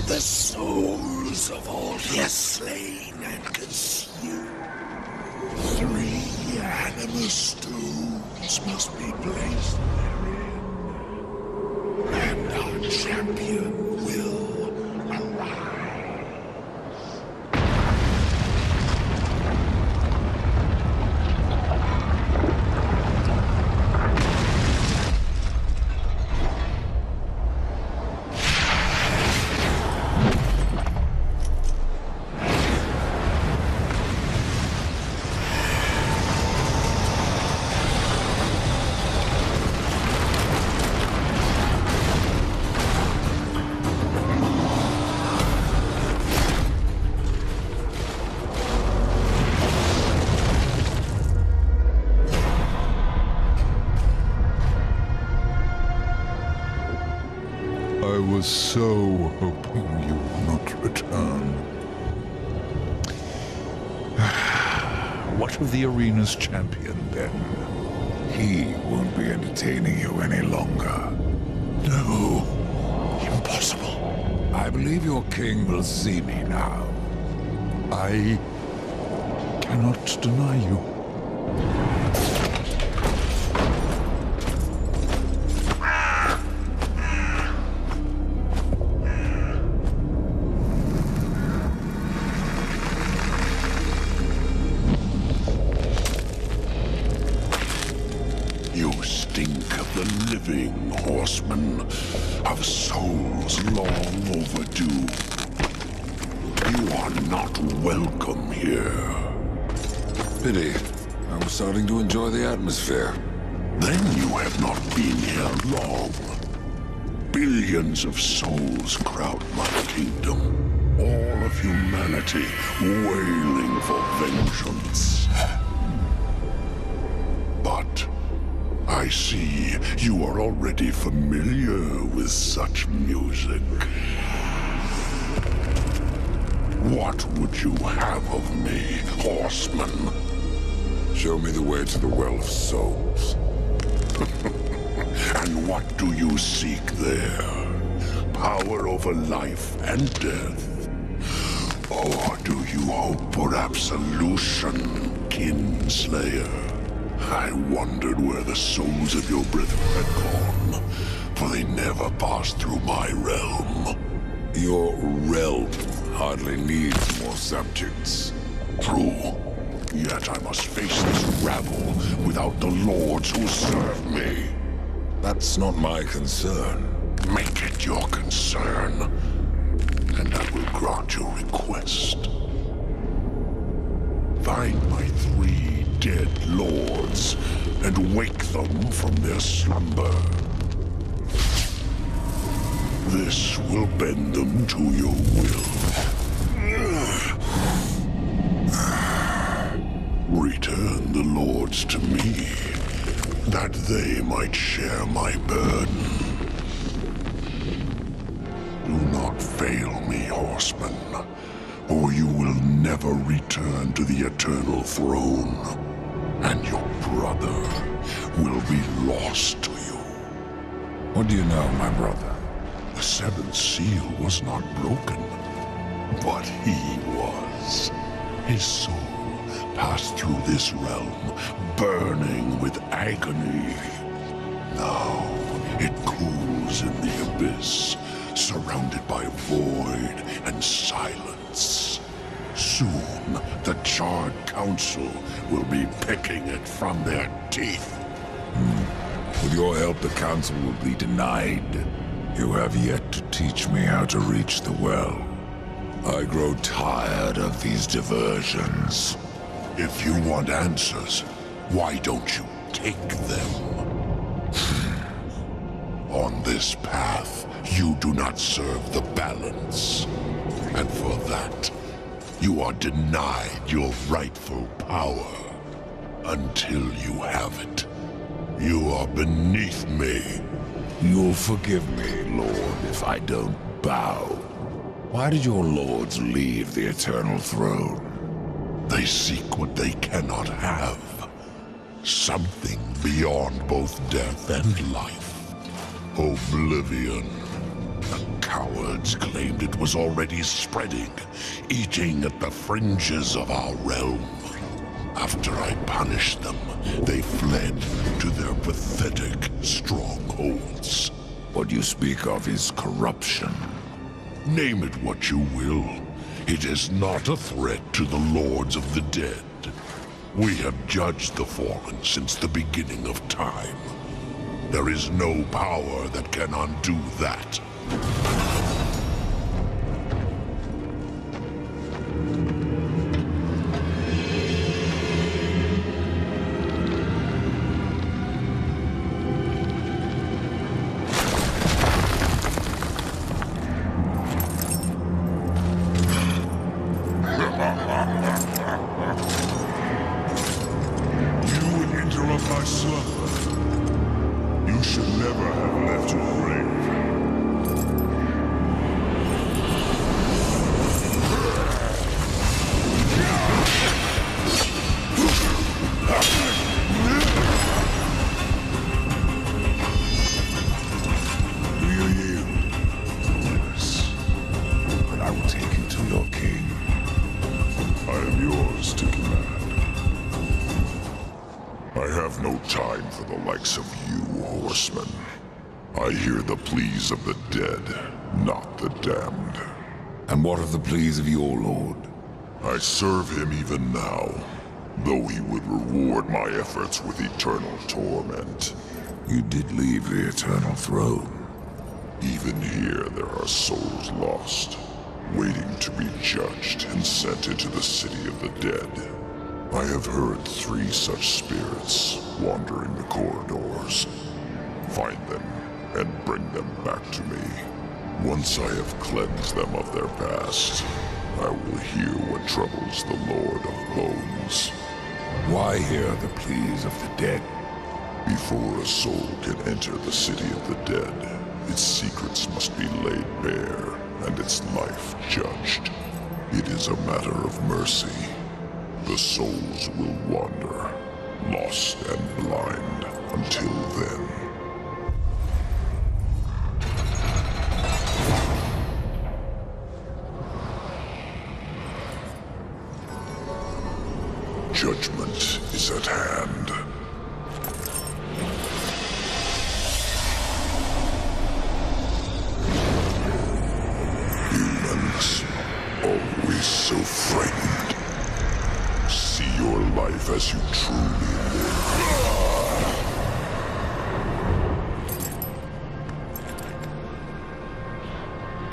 The souls of all he has slain and consumed. 3 animus stones must be placed therein. And our champion will arise. I was so hoping you would not return. What of the arena's champion, then? He won't be entertaining you any longer. No. Impossible. I believe your king will see me now. I cannot deny you. You stink of the living, horseman, of souls long overdue. You are not welcome here. Pity. I was starting to enjoy the atmosphere. Then you have not been here long. Billions of souls crowd my kingdom. All of humanity wailing for vengeance. But I see you are already familiar with such music. What would you have of me, horseman? Show me the way to the Well of Souls. And what do you seek there? Power over life and death? Or do you hope for absolution, Kinslayer? I wondered where the souls of your brethren had gone, for they never passed through my realm. Your realm hardly needs more subjects. True. Yet I must face this rabble without the lords who serve me. That's not my concern. Make it your concern, and I will grant your request. Find my 3 dead lords, and wake them from their slumber. This will bend them to your will. Return the lords to me, that they might share my burden. Do not fail me, horseman, or you will never return to the eternal throne, and your brother will be lost to you. What do you know, my brother? The 7th seal was not broken, but he was. His soul passed through this realm, burning with agony. Now it cools in the abyss, surrounded by void and silence. Soon, the Charred Council will be picking it from their teeth. With your help, the Council will be denied. You have yet to teach me how to reach the well. I grow tired of these diversions. If you want answers, why don't you take them? On this path, you do not serve the balance. And for that, You are denied your rightful power until you have it. You are beneath me. You'll forgive me, Lord, if I don't bow. Why did your lords leave the Eternal Throne? They seek what they cannot have. Something beyond both death and life. Oblivion. The cowards claimed it was already spreading, eating at the fringes of our realm. After I punished them, they fled to their pathetic strongholds. What you speak of is corruption. Name it what you will. It is not a threat to the lords of the dead. We have judged the fallen since the beginning of time. There is no power that can undo that. You would interrupt my slumber. You should never have left your grave. Do you yield? Yes. But I will take you to your king. I am yours to command. I have no time for the likes of you, horsemen. I hear the pleas of the dead, not the damned. And what of the pleas of your lord? I serve him even now, though he would reward my efforts with eternal torment. You did leave the Eternal Throne. Even here there are souls lost, waiting to be judged and sent into the city of the dead. I have heard 3 such spirits wandering the corridors. Find them and bring them back to me. Once I have cleansed them of their past, I will hear what troubles the Lord of Bones. Why hear the pleas of the dead? Before a soul can enter the city of the dead, its secrets must be laid bare and its life judged. It is a matter of mercy. The souls will wander, lost and blind, until then. Judgment is at hand. Humans, always so frightened. See your life as you truly live.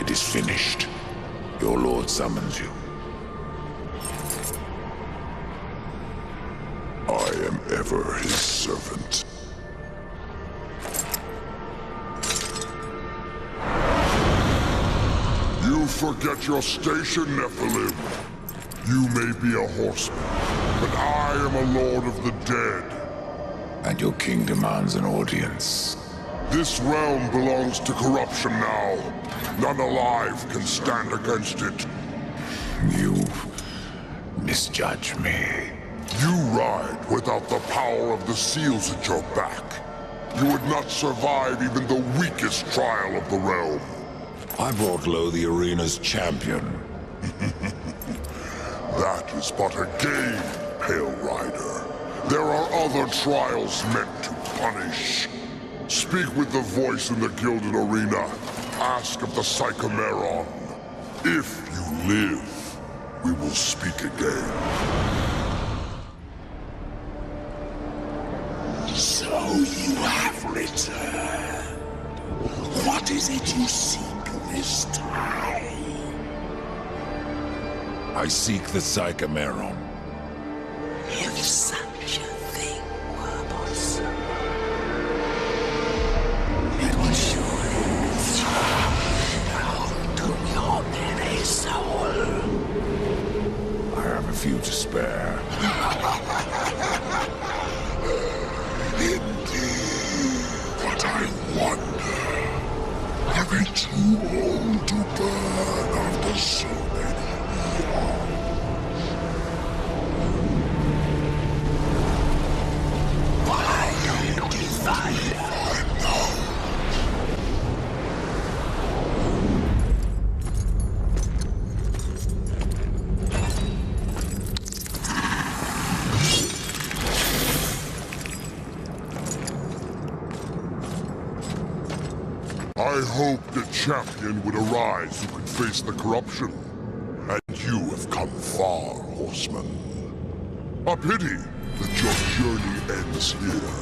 It is finished. Your lord summons you. I am ever his servant. You forget your station, Nephilim. You may be a horseman, but I am a lord of the dead. And your king demands an audience. This realm belongs to corruption now. None alive can stand against it. You misjudge me. You ride without the power of the seals at your back. You would not survive even the weakest trial of the realm. I brought low the arena's champion. That is but a game, Pale Rider. There are other trials meant to punish. Speak with the voice in the Gilded Arena. Ask of the Psychomeron. If you live, we will speak again. So you have returned. What is it you seek this time? I seek the Psychomeron. If such a thing were possible, it would surely be thrown to your very soul. I wonder, are they too old to burn after so many eons? Why don't you find out? I hoped a champion would arise who could face the corruption. And you have come far, horseman. A pity that your journey ends here.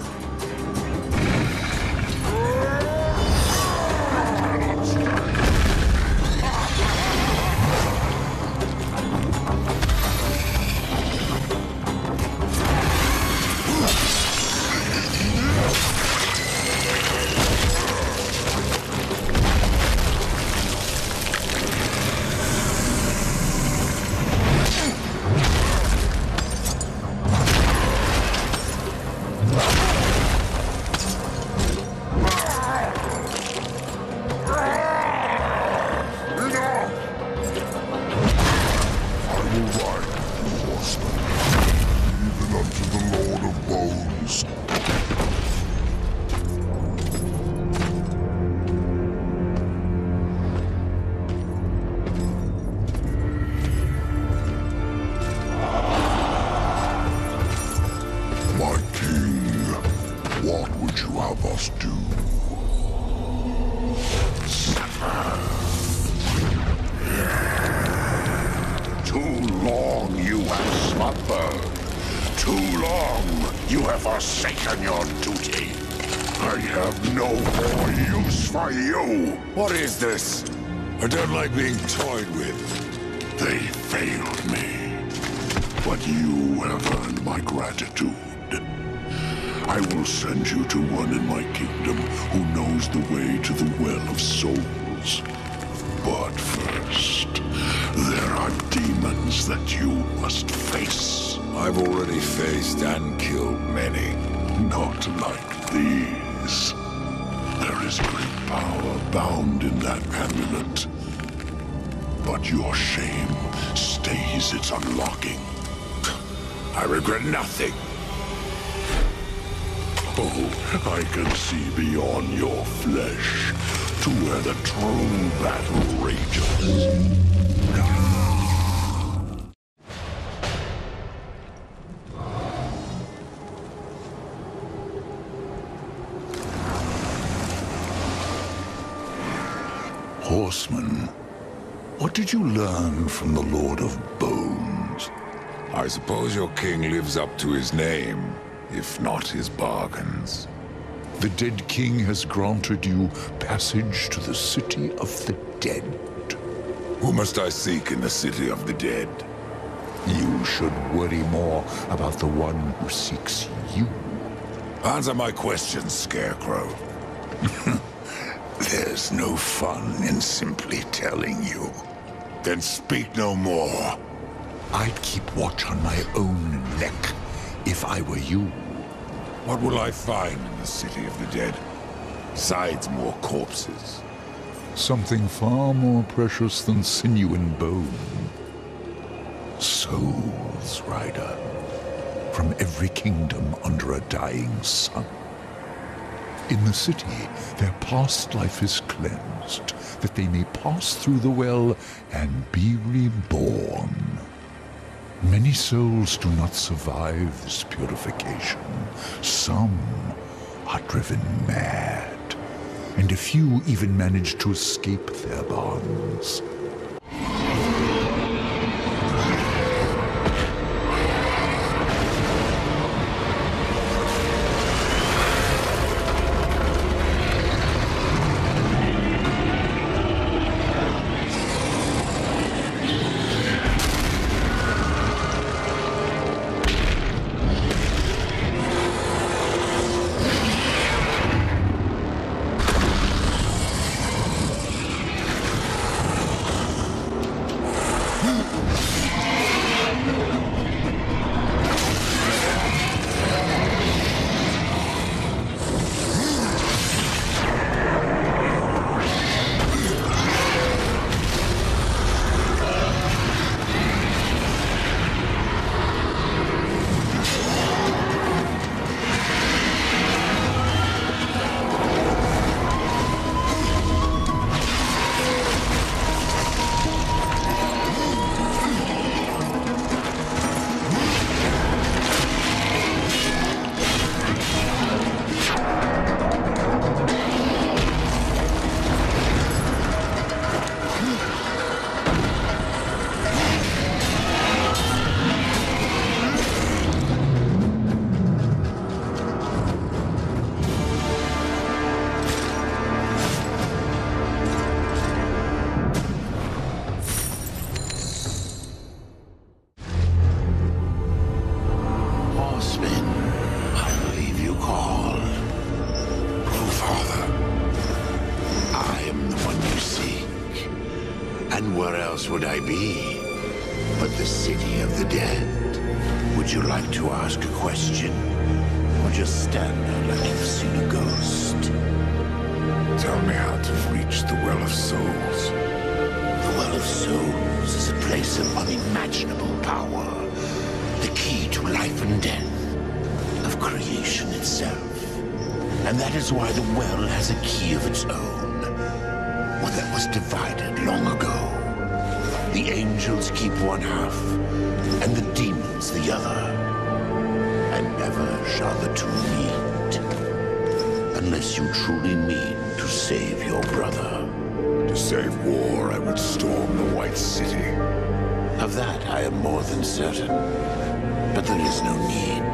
Forsaken your duty. I have no more use for you. What is this? I don't like being toyed with. They failed me. But you have earned my gratitude. I will send you to one in my kingdom who knows the way to the Well of Souls. But first, there are demons that you must face. I've already faced and killed many. Not like these. There is great power bound in that amulet. But your shame stays its unlocking. I regret nothing. Oh, I can see beyond your flesh to where the true battle rages. Horseman, what did you learn from the Lord of Bones? I suppose your king lives up to his name, if not his bargains. The dead king has granted you passage to the city of the dead. Who must I seek in the city of the dead? You should worry more about the one who seeks you. Answer my question, Scarecrow. There's no fun in simply telling you. Then speak no more. I'd keep watch on my own neck if I were you. What will I find in the city of the dead? Besides more corpses. Something far more precious than sinew and bone. Souls, Rider. From every kingdom under a dying sun. In the city, their past life is cleansed, that they may pass through the well and be reborn. Many souls do not survive this purification. Some are driven mad, and a few even manage to escape their bonds. else would I be but the city of the dead? Would you like to ask a question? Or just stand there like you've seen a ghost? Tell me how to reach the Well of Souls. The Well of Souls is a place of unimaginable power. The key to life and death, of creation itself. And that is why the well has a key of its own. One that was divided long ago. The angels keep one half, and the demons the other. And never shall the two meet. Unless you truly mean to save your brother. To save war, I would storm the White City. Of that I am more than certain. But there is no need.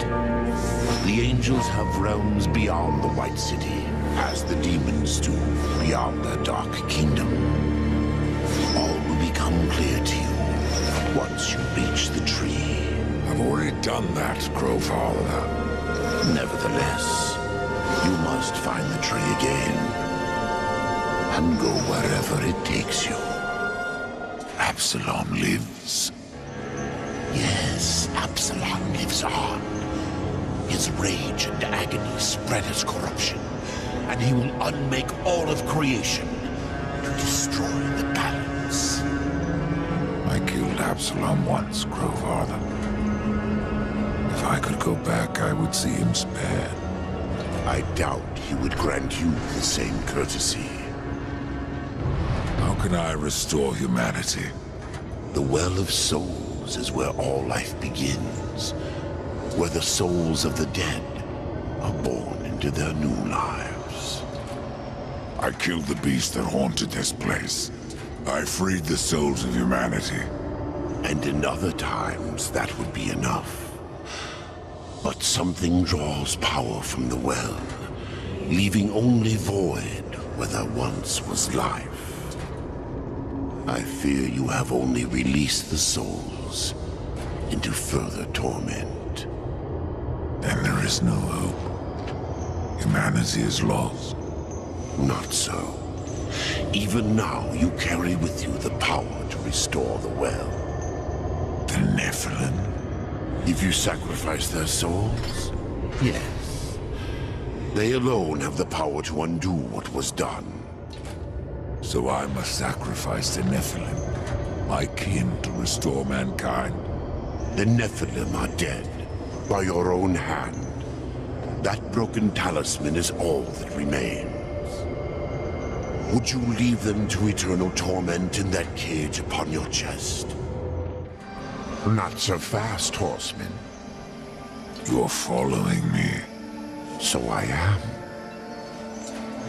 The angels have realms beyond the White City, as the demons do beyond their dark kingdom. All will become clear to you once you reach the tree. I've already done that, Crowfather. Nevertheless, you must find the tree again, and go wherever it takes you. Absalom lives. Yes, Absalom lives on. His rage and agony spread as corruption, and he will unmake all of creation to destroy the balance. I killed Absalom once, Crowfather. If I could go back, I would see him spared. I doubt he would grant you the same courtesy. How can I restore humanity? The Well of Souls is where all life begins. Where the souls of the dead are born into their new lives. I killed the beast that haunted this place. I freed the souls of humanity. And in other times, that would be enough. But something draws power from the well, leaving only void where there once was life. I fear you have only released the souls into further torment. Then there is no hope. Humanity is lost. Not so. Even now, you carry with you the power to restore the well. The Nephilim? If you sacrifice their souls, yes. They alone have the power to undo what was done. So I must sacrifice the Nephilim, my kin, to restore mankind. The Nephilim are dead. By your own hand. That broken talisman is all that remains. Would you leave them to eternal torment in that cage upon your chest? Not so fast, horseman. You're following me. So I am.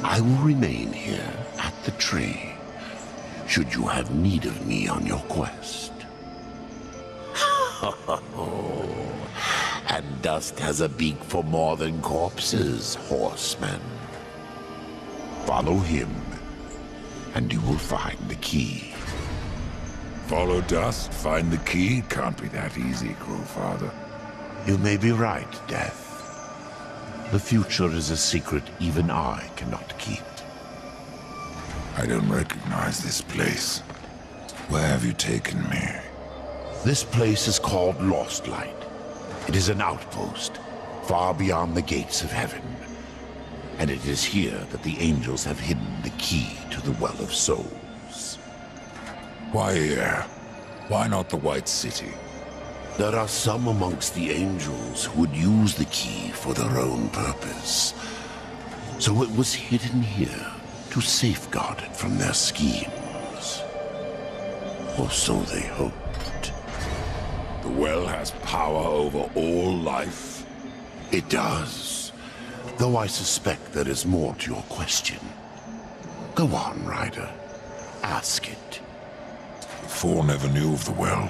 I will remain here at the tree, should you have need of me on your quest. And dust has a beak for more than corpses, horseman. Follow him, and you will find the key. Follow dust, find the key? Can't be that easy, Crowfather. You may be right, Death. The future is a secret even I cannot keep. I don't recognize this place. Where have you taken me? This place is called Lost Light. It is an outpost, far beyond the gates of heaven. And it is here that the angels have hidden the key to the Well of Souls. Why here? Why not the White City? There are some amongst the angels who would use the key for their own purpose. So it was hidden here to safeguard it from their schemes. Or so they hoped. The well has power over all life? It does. Though I suspect there is more to your question. Go on, Ryder. Ask it. The Four never knew of the well.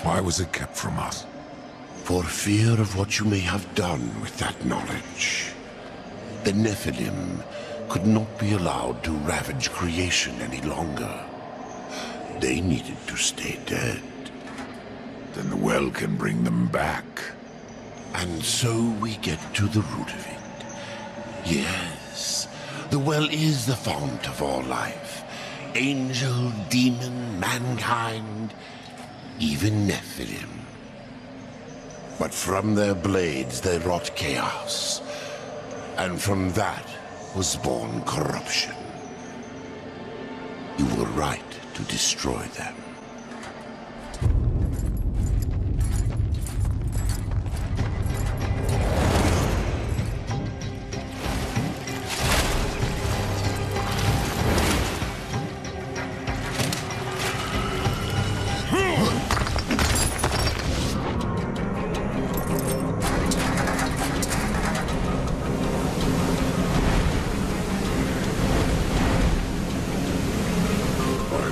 Why was it kept from us? For fear of what you may have done with that knowledge. The Nephilim could not be allowed to ravage creation any longer. They needed to stay dead. Then the well can bring them back. And so we get to the root of it. Yes, the well is the fount of all life. Angel, demon, mankind, even Nephilim. But from their blades they wrought chaos, and from that was born corruption. You were right to destroy them.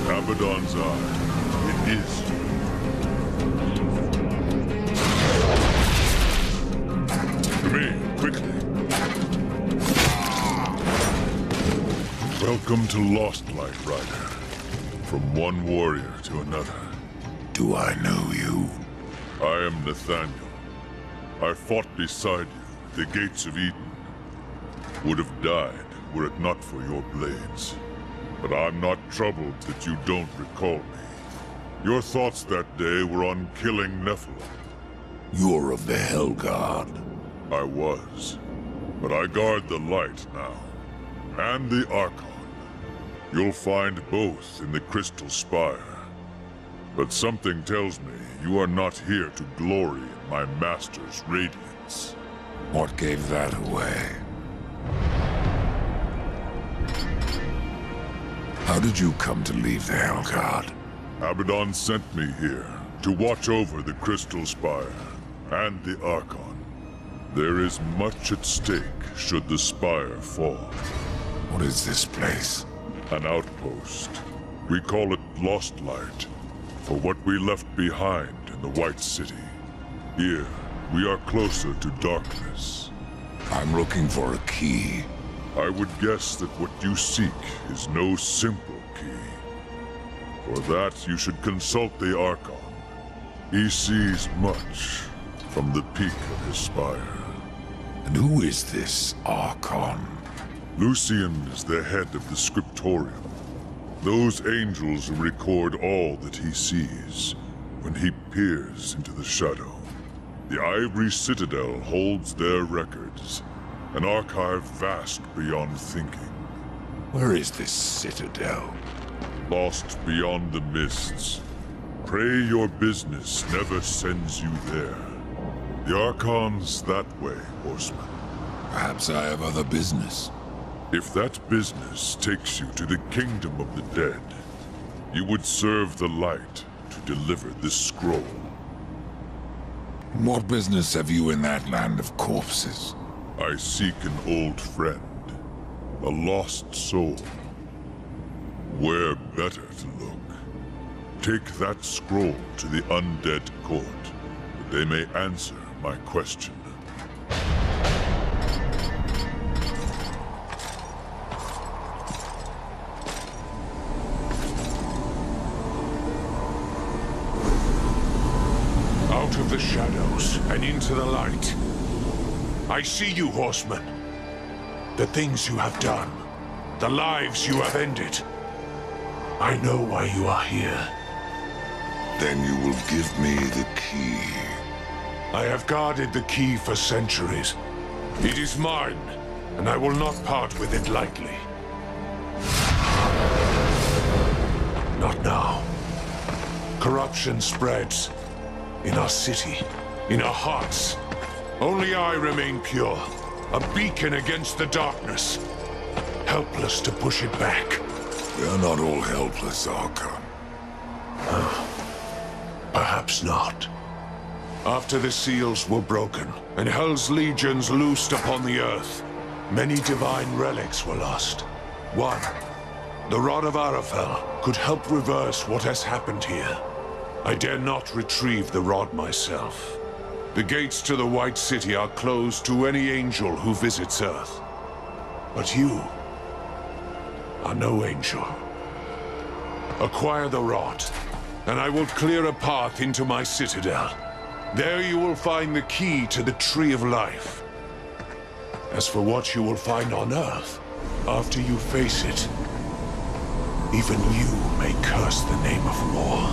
Abaddon's eye. It is. To me, quickly. Welcome to Lost Light, Rider. From one warrior to another. Do I know you? I am Nathaniel. I fought beside you at the gates of Eden. Would have died were it not for your blades. But I'm not troubled that you don't recall me. Your thoughts that day were on killing Nephilim. You're of the Hellguard. I was. But I guard the light now. And the Archon. You'll find both in the Crystal Spire. But something tells me you are not here to glory in my master's radiance. What gave that away? How did you come to leave the Hellguard? Abaddon sent me here to watch over the Crystal Spire and the Archon. There is much at stake should the Spire fall. What is this place? An outpost. We call it Lost Light, for what we left behind in the White City. Here, we are closer to darkness. I'm looking for a key. I would guess that what you seek is no simple key. For that, you should consult the Archon. He sees much from the peak of his spire. And who is this Archon? Lucian is the head of the Scriptorium. Those angels who record all that he sees when he peers into the shadow. The Ivory Citadel holds their records, an archive vast beyond thinking. Where is this citadel? Lost beyond the mists. Pray your business never sends you there. The Archon's that way, Horseman. Perhaps I have other business. If that business takes you to the kingdom of the dead, you would serve the light to deliver this scroll. What business have you in that land of corpses? I seek an old friend, a lost soul. Where better to look? Take that scroll to the undead court, that they may answer my question. Out of the shadows and into the light. I see you, Horseman. The things you have done. The lives you have ended. I know why you are here. Then you will give me the key. I have guarded the key for centuries. It is mine, and I will not part with it lightly. Not now. Corruption spreads. In our city, in our hearts. Only I remain pure, a beacon against the darkness. Helpless to push it back. We are not all helpless, Archon. Perhaps not. After the seals were broken, and Hell's legions loosed upon the earth, many divine relics were lost. One, the Rod of Arafel, could help reverse what has happened here. I dare not retrieve the rod myself. The gates to the White City are closed to any angel who visits Earth. But you are no angel. Acquire the rod, and I will clear a path into my citadel. There you will find the key to the Tree of Life. As for what you will find on Earth, after you face it, Even you may curse the name of war.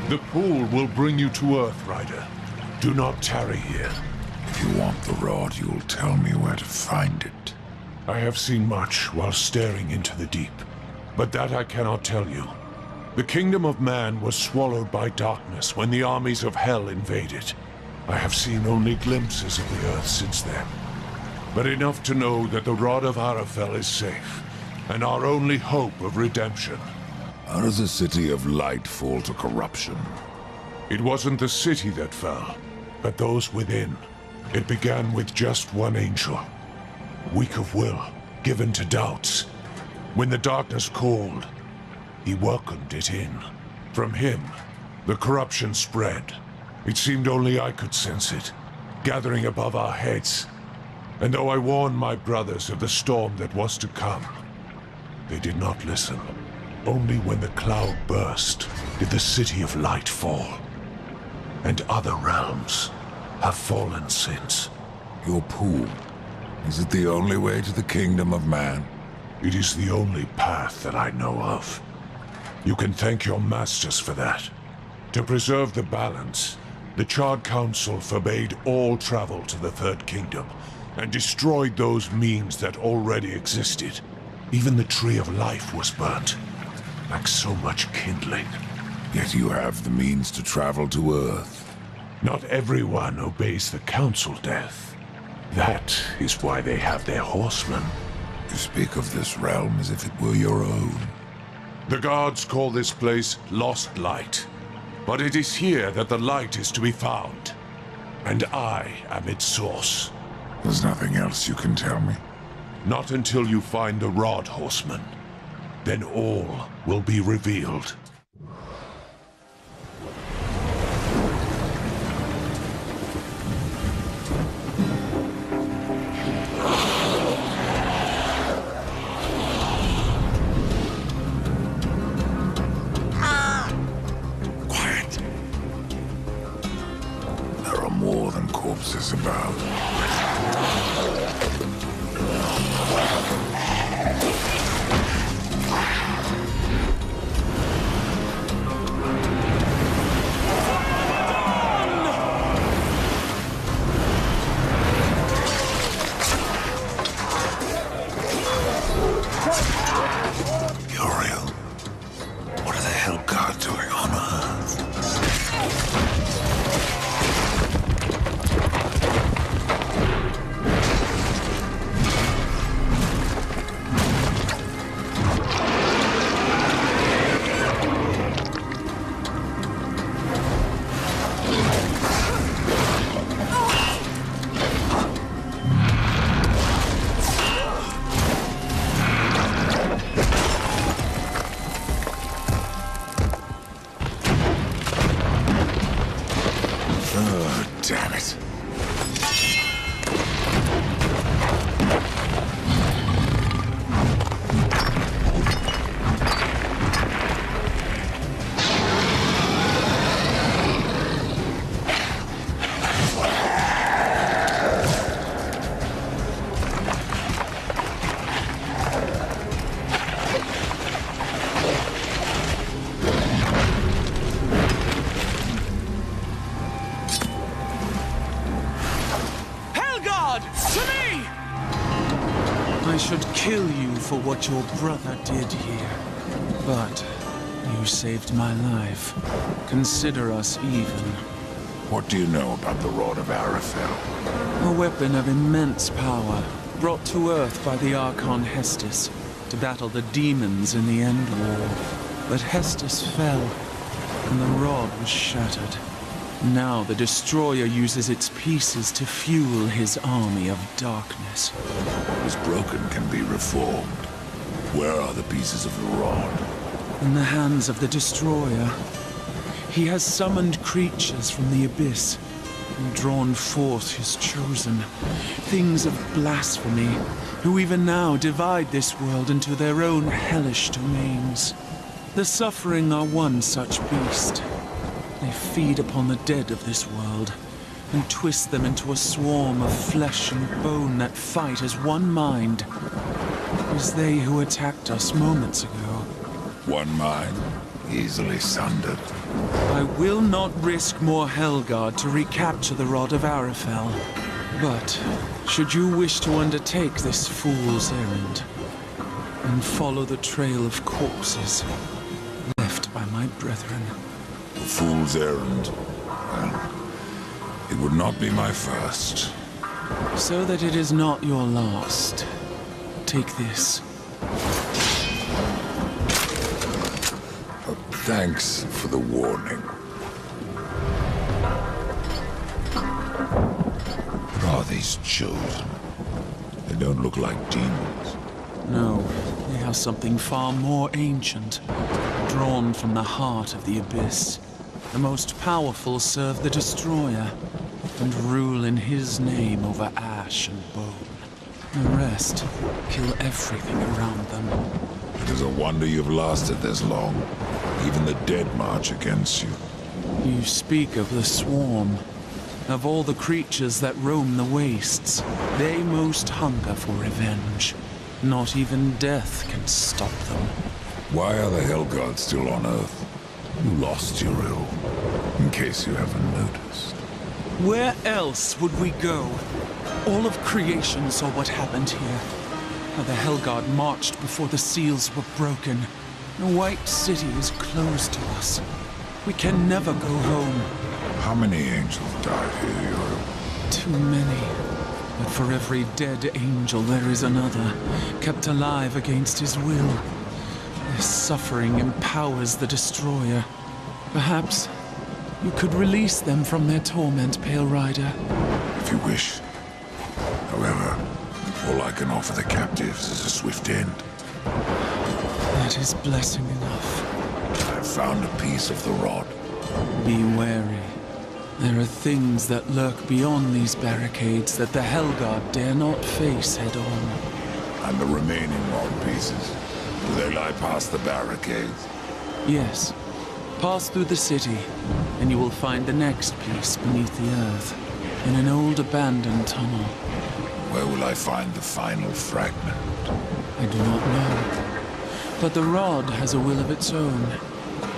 The pool will bring you to Earth, Rider. Do not tarry here. If you want the rod, you'll tell me where to find it. I have seen much while staring into the deep, but that I cannot tell you. The kingdom of man was swallowed by darkness when the armies of hell invaded. I have seen only glimpses of the Earth since then, but enough to know that the Rod of Arafel is safe, and our only hope of redemption. How does the City of Light fall to corruption? It wasn't the city that fell, but those within. It began with just one angel, weak of will, given to doubts. When the darkness called, he welcomed it in. From him, the corruption spread. It seemed only I could sense it, gathering above our heads. And though I warned my brothers of the storm that was to come, they did not listen. Only when the cloud burst did the City of Light fall. And other realms have fallen since. Your pool, is it the only way to the kingdom of man? It is the only path that I know of. You can thank your masters for that. To preserve the balance, the Charred Council forbade all travel to the Third Kingdom, and destroyed those means that already existed. Even the Tree of Life was burnt, like so much kindling. Yet you have the means to travel to Earth. Not everyone obeys the Council, Death. That is why they have their horsemen. You speak of this realm as if it were your own. The gods call this place Lost Light, but it is here that the light is to be found. And I am its source. There's nothing else you can tell me? Not until you find the Rod, Horseman. Then all will be revealed. Quiet. There are more than corpses about. Damn it. I should kill you for what your brother did here. But you saved my life. Consider us even. What do you know about the Rod of Arafel? A weapon of immense power, brought to Earth by the Archon Hestus to battle the demons in the End War. But Hestus fell, and the rod was shattered. Now the Destroyer uses its pieces to fuel his army of darkness. What is broken can be reformed. Where are the pieces of the rod? In the hands of the Destroyer. He has summoned creatures from the abyss and drawn forth his chosen, things of blasphemy, who even now divide this world into their own hellish domains. The Suffering are one such beast. They feed upon the dead of this world, and twist them into a swarm of flesh and bone that fight as one mind. is they who attacked us moments ago. One mind, easily sundered. I will not risk more Helgard to recapture the Rod of Arafel. But, should you wish to undertake this fool's errand, and follow the trail of corpses left by my brethren. A fool's errand. Well, it would not be my first. So that it is not your last, take this. Thanks for the warning. What are these chosen? They don't look like demons. No, they are something far more ancient, drawn from the heart of the Abyss. The most powerful serve the Destroyer, and rule in his name over ash and bone. The rest kill everything around them. It is a wonder you've lasted this long. Even the dead march against you. You speak of the Swarm. Of all the creatures that roam the wastes, they most hunger for revenge. Not even death can stop them. Why are the Hellguards still on Earth? You lost your ill, in case you haven't noticed. Where else would we go? All of creation saw what happened here. How the Hellguard marched before the seals were broken. The White City is closed to us. We can never go home. How many angels died here, Yoro? Too many. But for every dead angel there is another, kept alive against his will. Their suffering empowers the Destroyer. Perhaps you could release them from their torment, Pale Rider. If you wish. However, all I can offer the captives is a swift end. That is blessing enough. I've found a piece of the rod. Be wary. There are things that lurk beyond these barricades that the Hellguard dare not face head-on. And the remaining rod pieces, do they lie past the barricades? Yes. Pass through the city, and you will find the next piece beneath the earth, in an old abandoned tunnel. Where will I find the final fragment? I do not know. But the rod has a will of its own.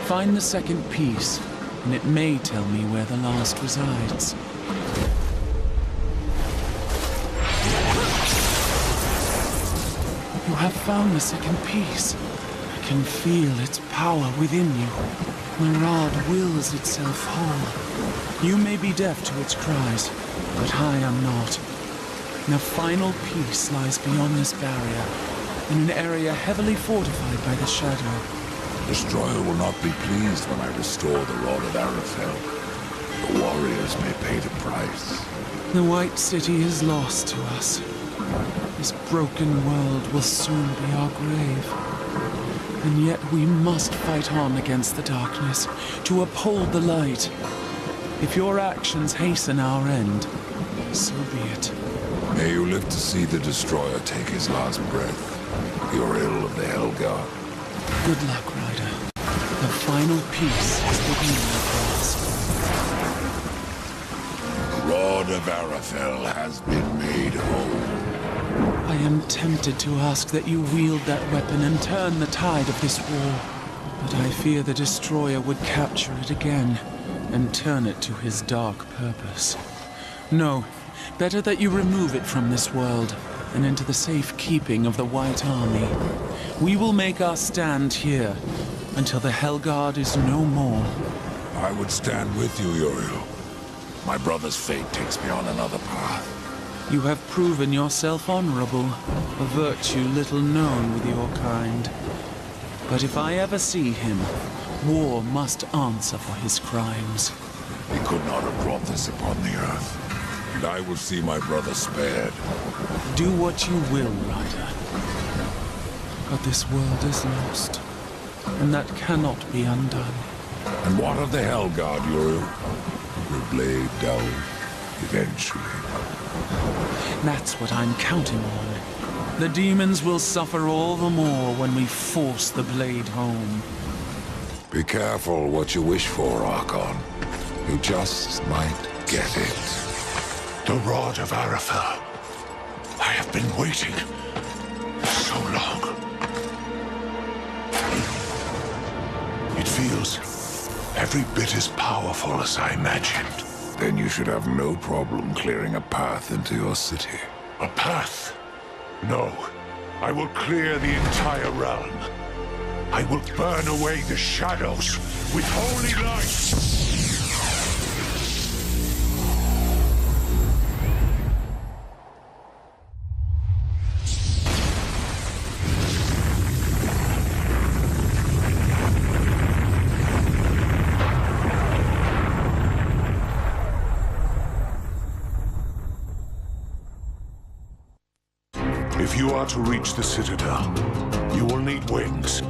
Find the second piece, and it may tell me where the last resides. You have found the second piece. I can feel its power within you. The rod wills itself whole. You may be deaf to its cries, but I am not. The final piece lies beyond this barrier, in an area heavily fortified by the Shadow. The Destroyer will not be pleased when I restore the Rod of Arafel. The warriors may pay the price. The White City is lost to us. This broken world will soon be our grave. And yet we must fight on against the darkness, to uphold the light. If your actions hasten our end, so be it. May you live to see the Destroyer take his last breath. Your ill of the Hellguard. Good luck, Ryder. The final piece is within your grasp. The Rod of Arafel has been made whole. I am tempted to ask that you wield that weapon and turn the tide of this war. But I fear the Destroyer would capture it again and turn it to his dark purpose. No, better that you remove it from this world and into the safe keeping of the White Army. We will make our stand here until the Hellguard is no more. I would stand with you, Uriel. My brother's fate takes me on another path. You have proven yourself honorable, a virtue little known with your kind. But if I ever see him, war must answer for his crimes. He could not have brought this upon the earth, and I will see my brother spared. Do what you will, Ryder. But this world is lost, and that cannot be undone. And what of the Hellguard, Uriel? Will blade down eventually. That's what I'm counting on. The demons will suffer all the more when we force the blade home. Be careful what you wish for, Archon. You just might get it. The Rod of Arafel. I have been waiting so long. shadows. Every bit as powerful as I imagined. Then you should have no problem clearing a path into your city. A path? No. I will clear the entire realm. I will burn away the shadows with holy light. If you are to reach the Citadel, you will need wings.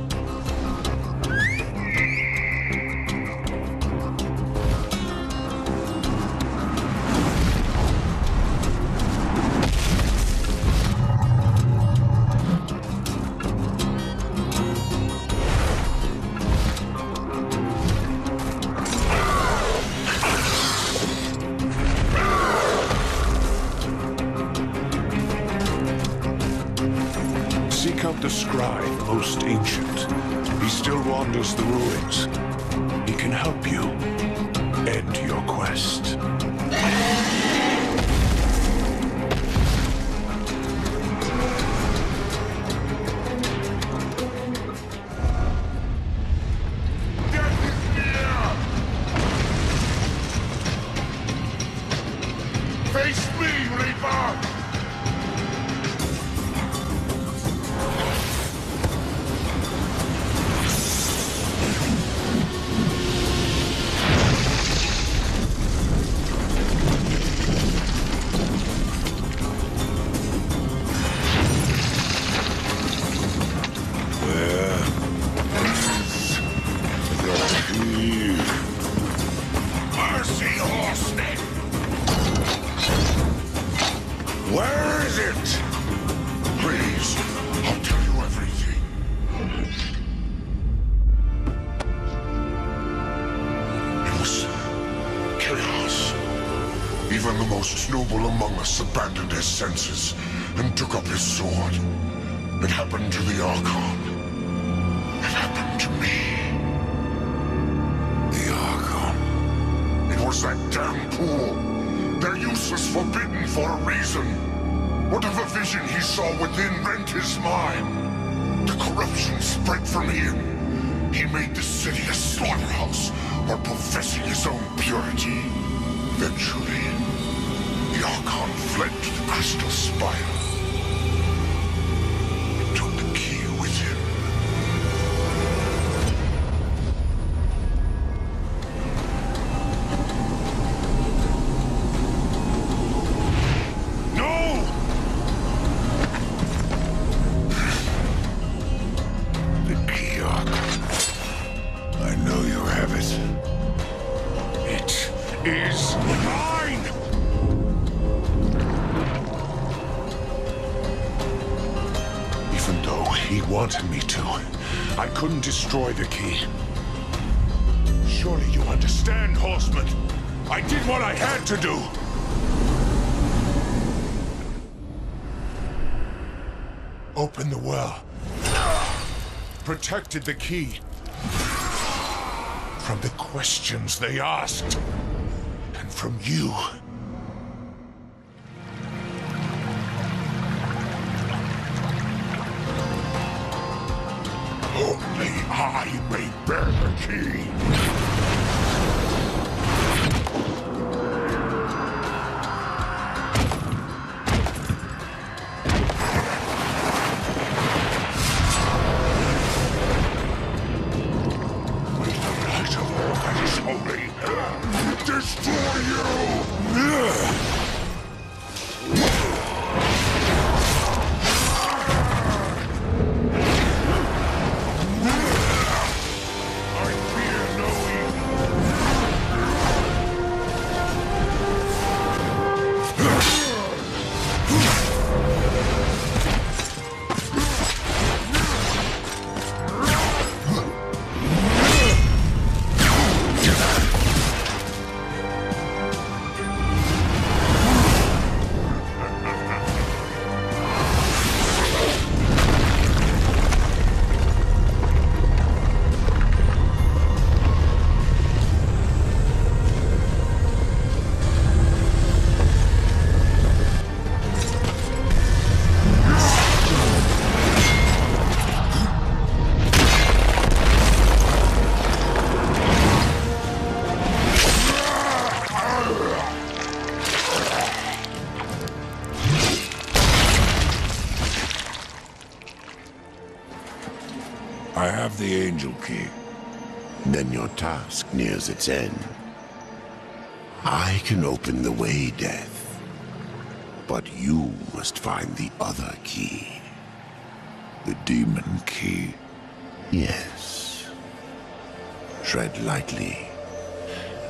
Seek out the scribe, most ancient. He still wanders the ruins. He can help you end your quest. Face me, Reaper! Mercy, horseman! Where is it? Please, I'll tell you everything. It was chaos. Even the most noble among us abandoned his senses and took up his sword. It happened to the Archon. It happened to me. The Archon. It was that damn pool. They're useless, forbidden for a reason. Whatever vision he saw within rent his mind. The corruption spread from him. He made the city a slaughterhouse while professing his own purity. Eventually, the Archon fled to the Crystal Spire. He took the key with him. I know you have it. It is mine! Even though he wanted me to, I couldn't destroy the key. Surely you understand, Horseman. I did what I had to do. Opened the well. Protected the key. From the questions they asked. And from you. Only I may bear the key. Destroy you! I fear no I have the angel key. Then your task nears its end. I can open the way, Death. But you must find the other key. The demon key. Yes. Tread lightly.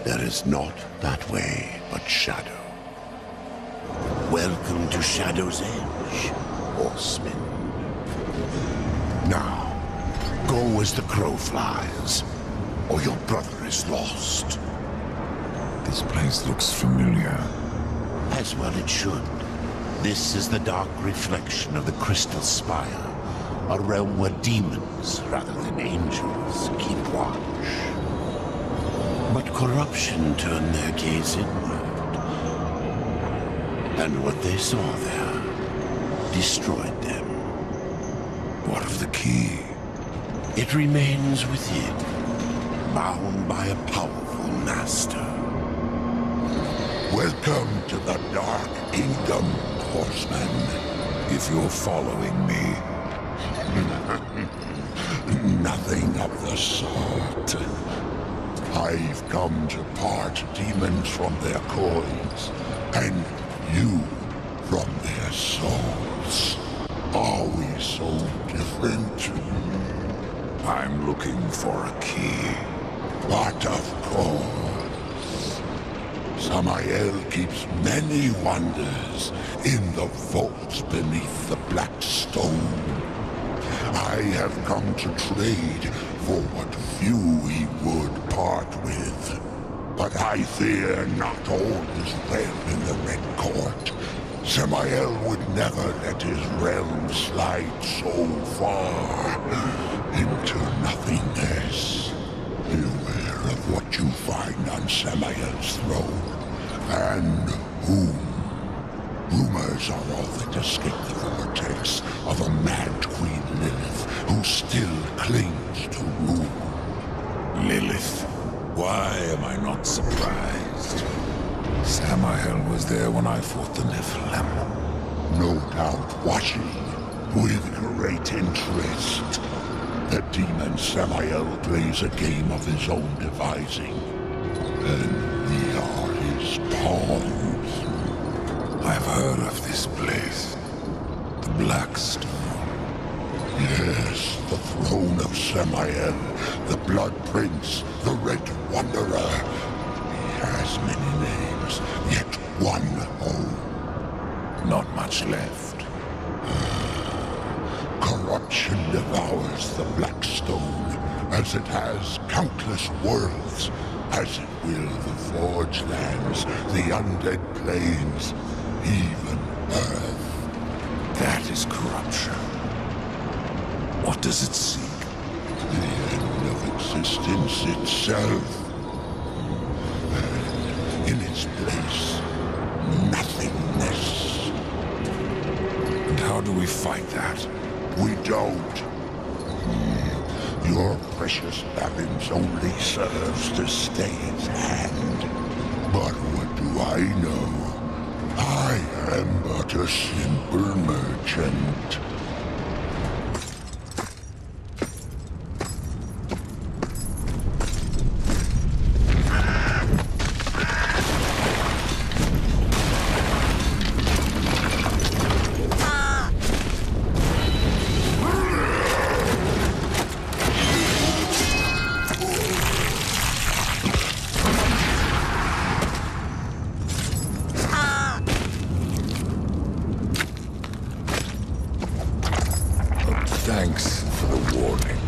There is naught that way but shadow. Welcome to Shadow's Edge, horseman. Now, go as the crow flies, or your brother is lost. This place looks familiar. As well it should. This is the dark reflection of the Crystal Spire, a realm where demons, rather than angels, keep watch. But corruption turned their gaze inward. And what they saw there destroyed them. What of the key? It remains within, bound by a powerful master. Welcome to the Dark Kingdom, horseman. If you're following me. Nothing of the sort. I've come to part demons from their coins, and you from their souls. Are we so different? I'm looking for a key. But of course. Samael keeps many wonders in the vaults beneath the black stone. I have come to trade for what few he would part with. But I fear not all is well in the Red Court. Samael would never let his realm slide so far into nothingness. Beware of what you find on Samael's throne, and whom. Rumors are all that escape the vortex of a mad Queen Lilith who still clings to rule. Lilith. Why am I not surprised? Samael was there when I fought the Nephilim. No doubt watching with great interest. The demon Samael plays a game of his own devising, and we are his pawns. I've heard of this place. The Black Stone. Yes, the throne of Samael, the Blood Prince, the Red Wanderer. He has many names, yet one home. Not much left. Corruption devours the Black Stone, as it has countless worlds, as it will the Forge Lands, the Undead Plains, even Earth. That is corruption. What does it seek? The end of existence itself. And in its place, nothingness. And how do we fight that? We don't. Your precious Babins only serves to stay its hand. But what do I know? I am but a simple merchant. Thanks for the warning.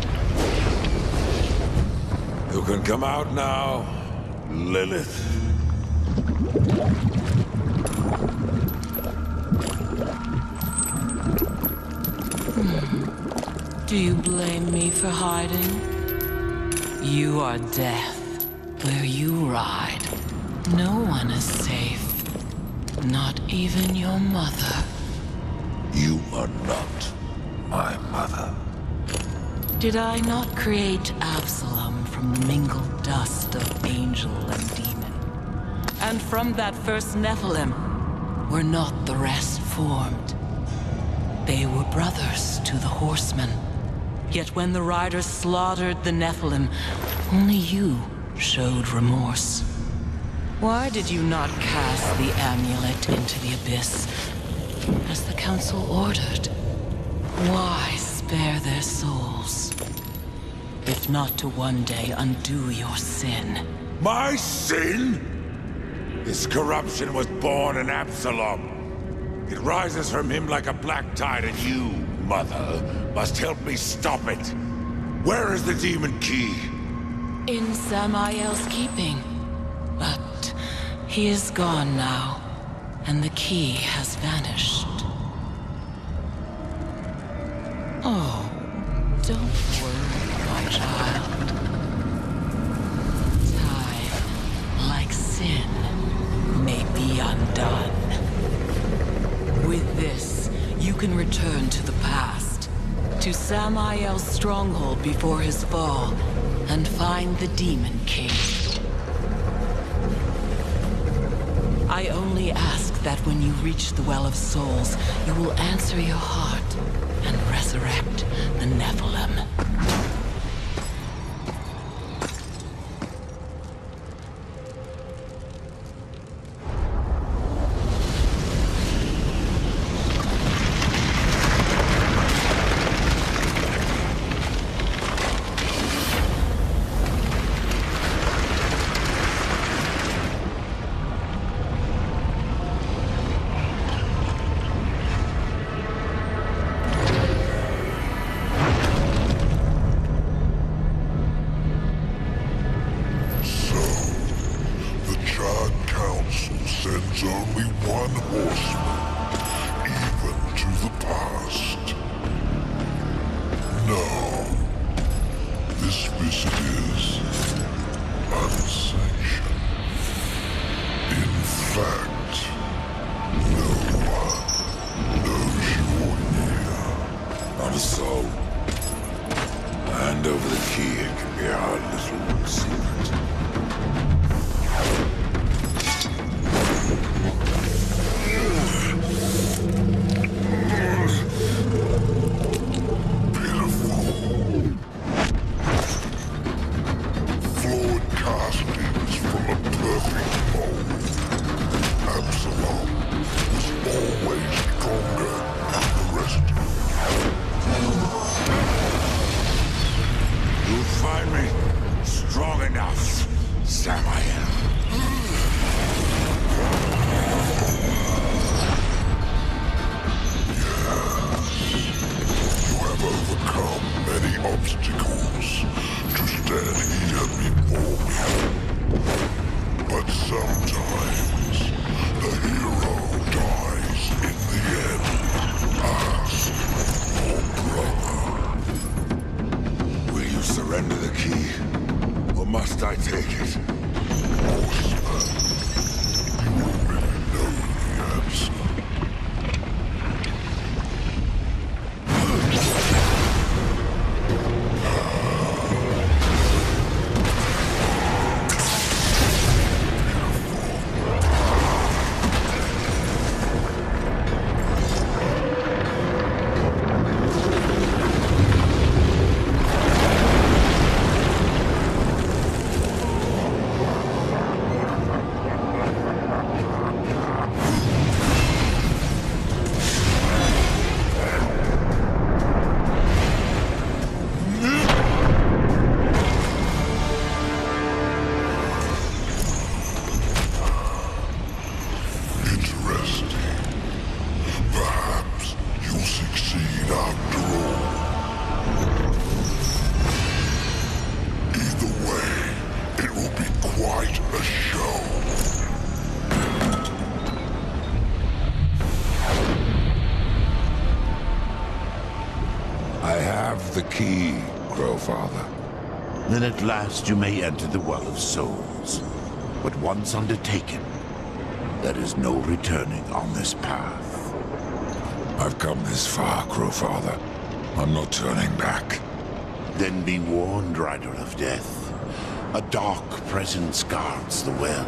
You can come out now, Lilith. Do you blame me for hiding? You are death. Where you ride, no one is safe. Not even your mother. You are not my mother. Did I not create Absalom from the mingled dust of angel and demon? And from that first Nephilim, were not the rest formed? They were brothers to the horsemen, Yet when the riders slaughtered the Nephilim, only you showed remorse. Why did you not cast the amulet into the abyss, as the Council ordered? Why spare their souls, if not to one day undo your sin? My sin? This corruption was born in Absalom. It rises from him like a black tide, and you, Mother, must help me stop it. Where is the demon key? In Samael's keeping. But he is gone now, and the key has vanished. Oh, don't worry, my child. Time, like sin, may be undone. With this, you can return to the past, to Samael's stronghold before his fall, and find the Demon King. I only ask that when you reach the Well of Souls, you will answer your heart and resurrect the Nephilim. Sends only one horseman, even to the past. No, this visit is unsanctioned. In fact, no one knows you're near. Not a soul. Hand over the key, it can be our little secret. Surrender the key, or must I take it? Horseman, you already know the answer. The key, Crowfather. Then at last you may enter the Well of Souls. But once undertaken, there is no returning on this path. I've come this far, Crowfather. I'm not turning back. Then be warned, Rider of Death. A dark presence guards the well,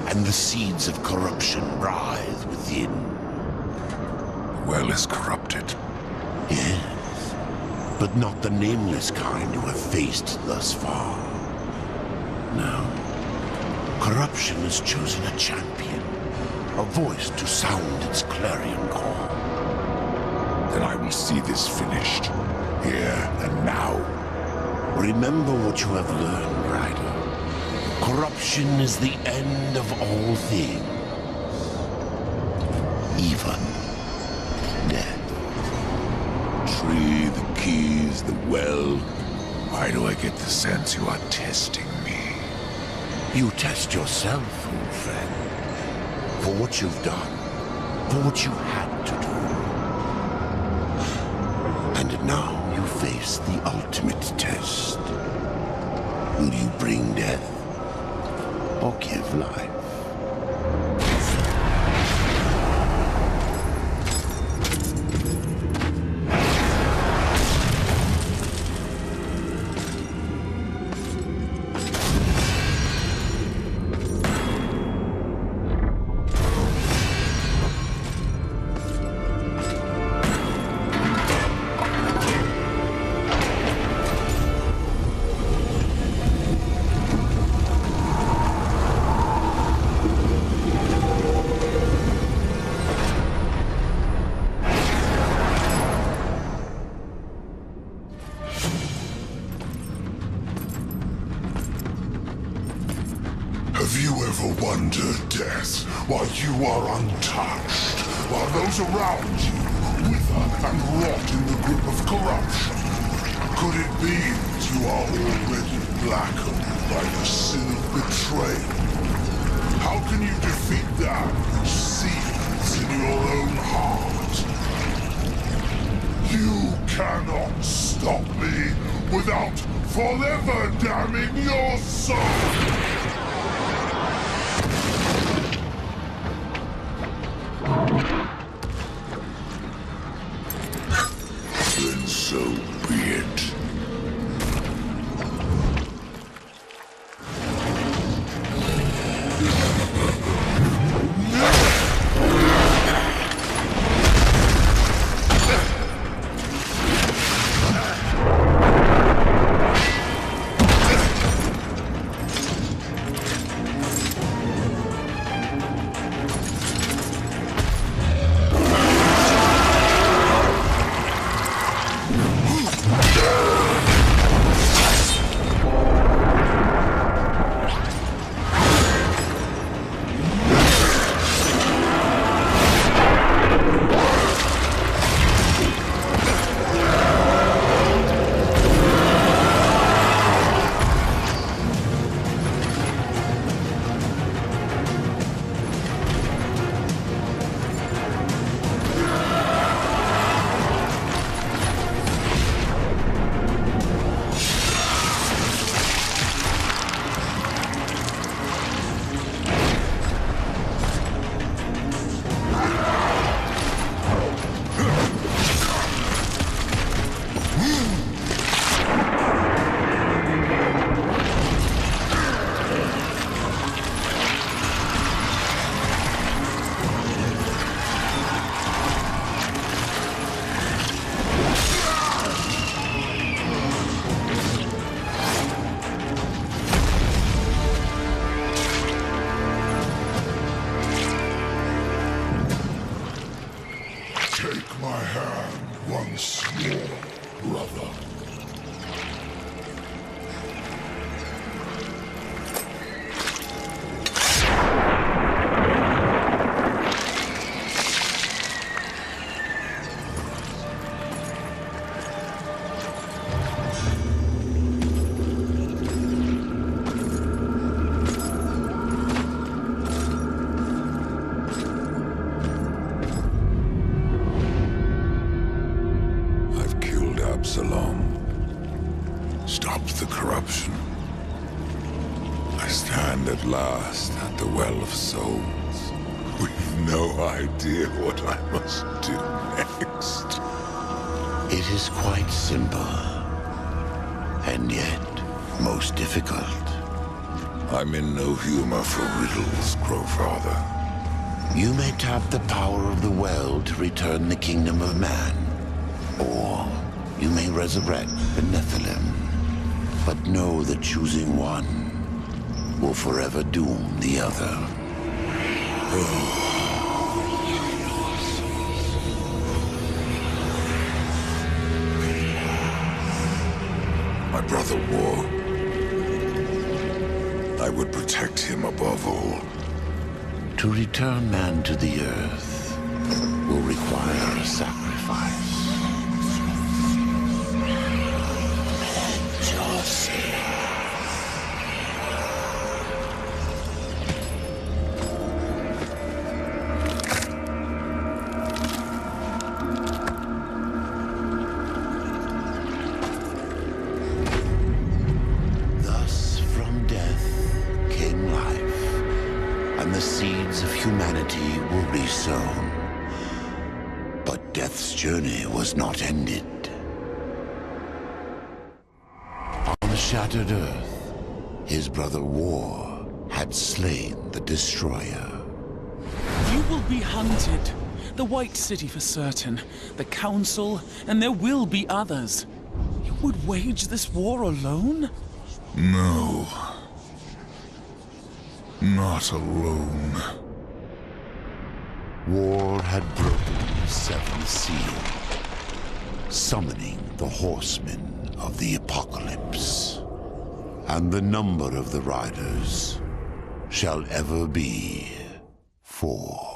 and the seeds of corruption writhe within. The well is corrupted. Yes. but not the nameless kind who have faced thus far. Now, corruption has chosen a champion, a voice to sound its clarion call. Then I will see this finished, here and now. Remember what you have learned, Rider. Corruption is the end of all things. Even death. Tree, the keys, the well. Why do I get the sense you are testing me? You test yourself, old friend. For what you've done. For what you had to do. And now you face the ultimate test. Will you bring death? Or give life? Have you ever wondered, Death, why you are untouched, while those around you wither and rot in the grip of corruption? Could it be that you are already blackened by the sin of betrayal? How can you defeat that which seethes in your own heart? You cannot stop me without forever damning your soul! Then so be it. Take my hand once more, brother. Stopped the corruption. I stand at last at the Well of Souls, with no idea what I must do next. It is quite simple, and yet most difficult. I'm in no humor for riddles, Crowfather. You may tap the power of the well to return the kingdom of man, or you may may resurrect the Nephilim, but know that choosing one will forever doom the other. My brother War. I would protect him above all. To return man to the earth will require a sacrifice. Thus from death came life, and the seeds of humanity will be sown. But death's journey was not ended. On the shattered earth, his brother War had slain the destroyer. You will be hunted. The White City for certain. The Council, and there will be others. You would wage this war alone? No. Not alone. War had broken the seventh seal, summoning the horsemen of the apocalypse. And the number of the riders shall ever be 4.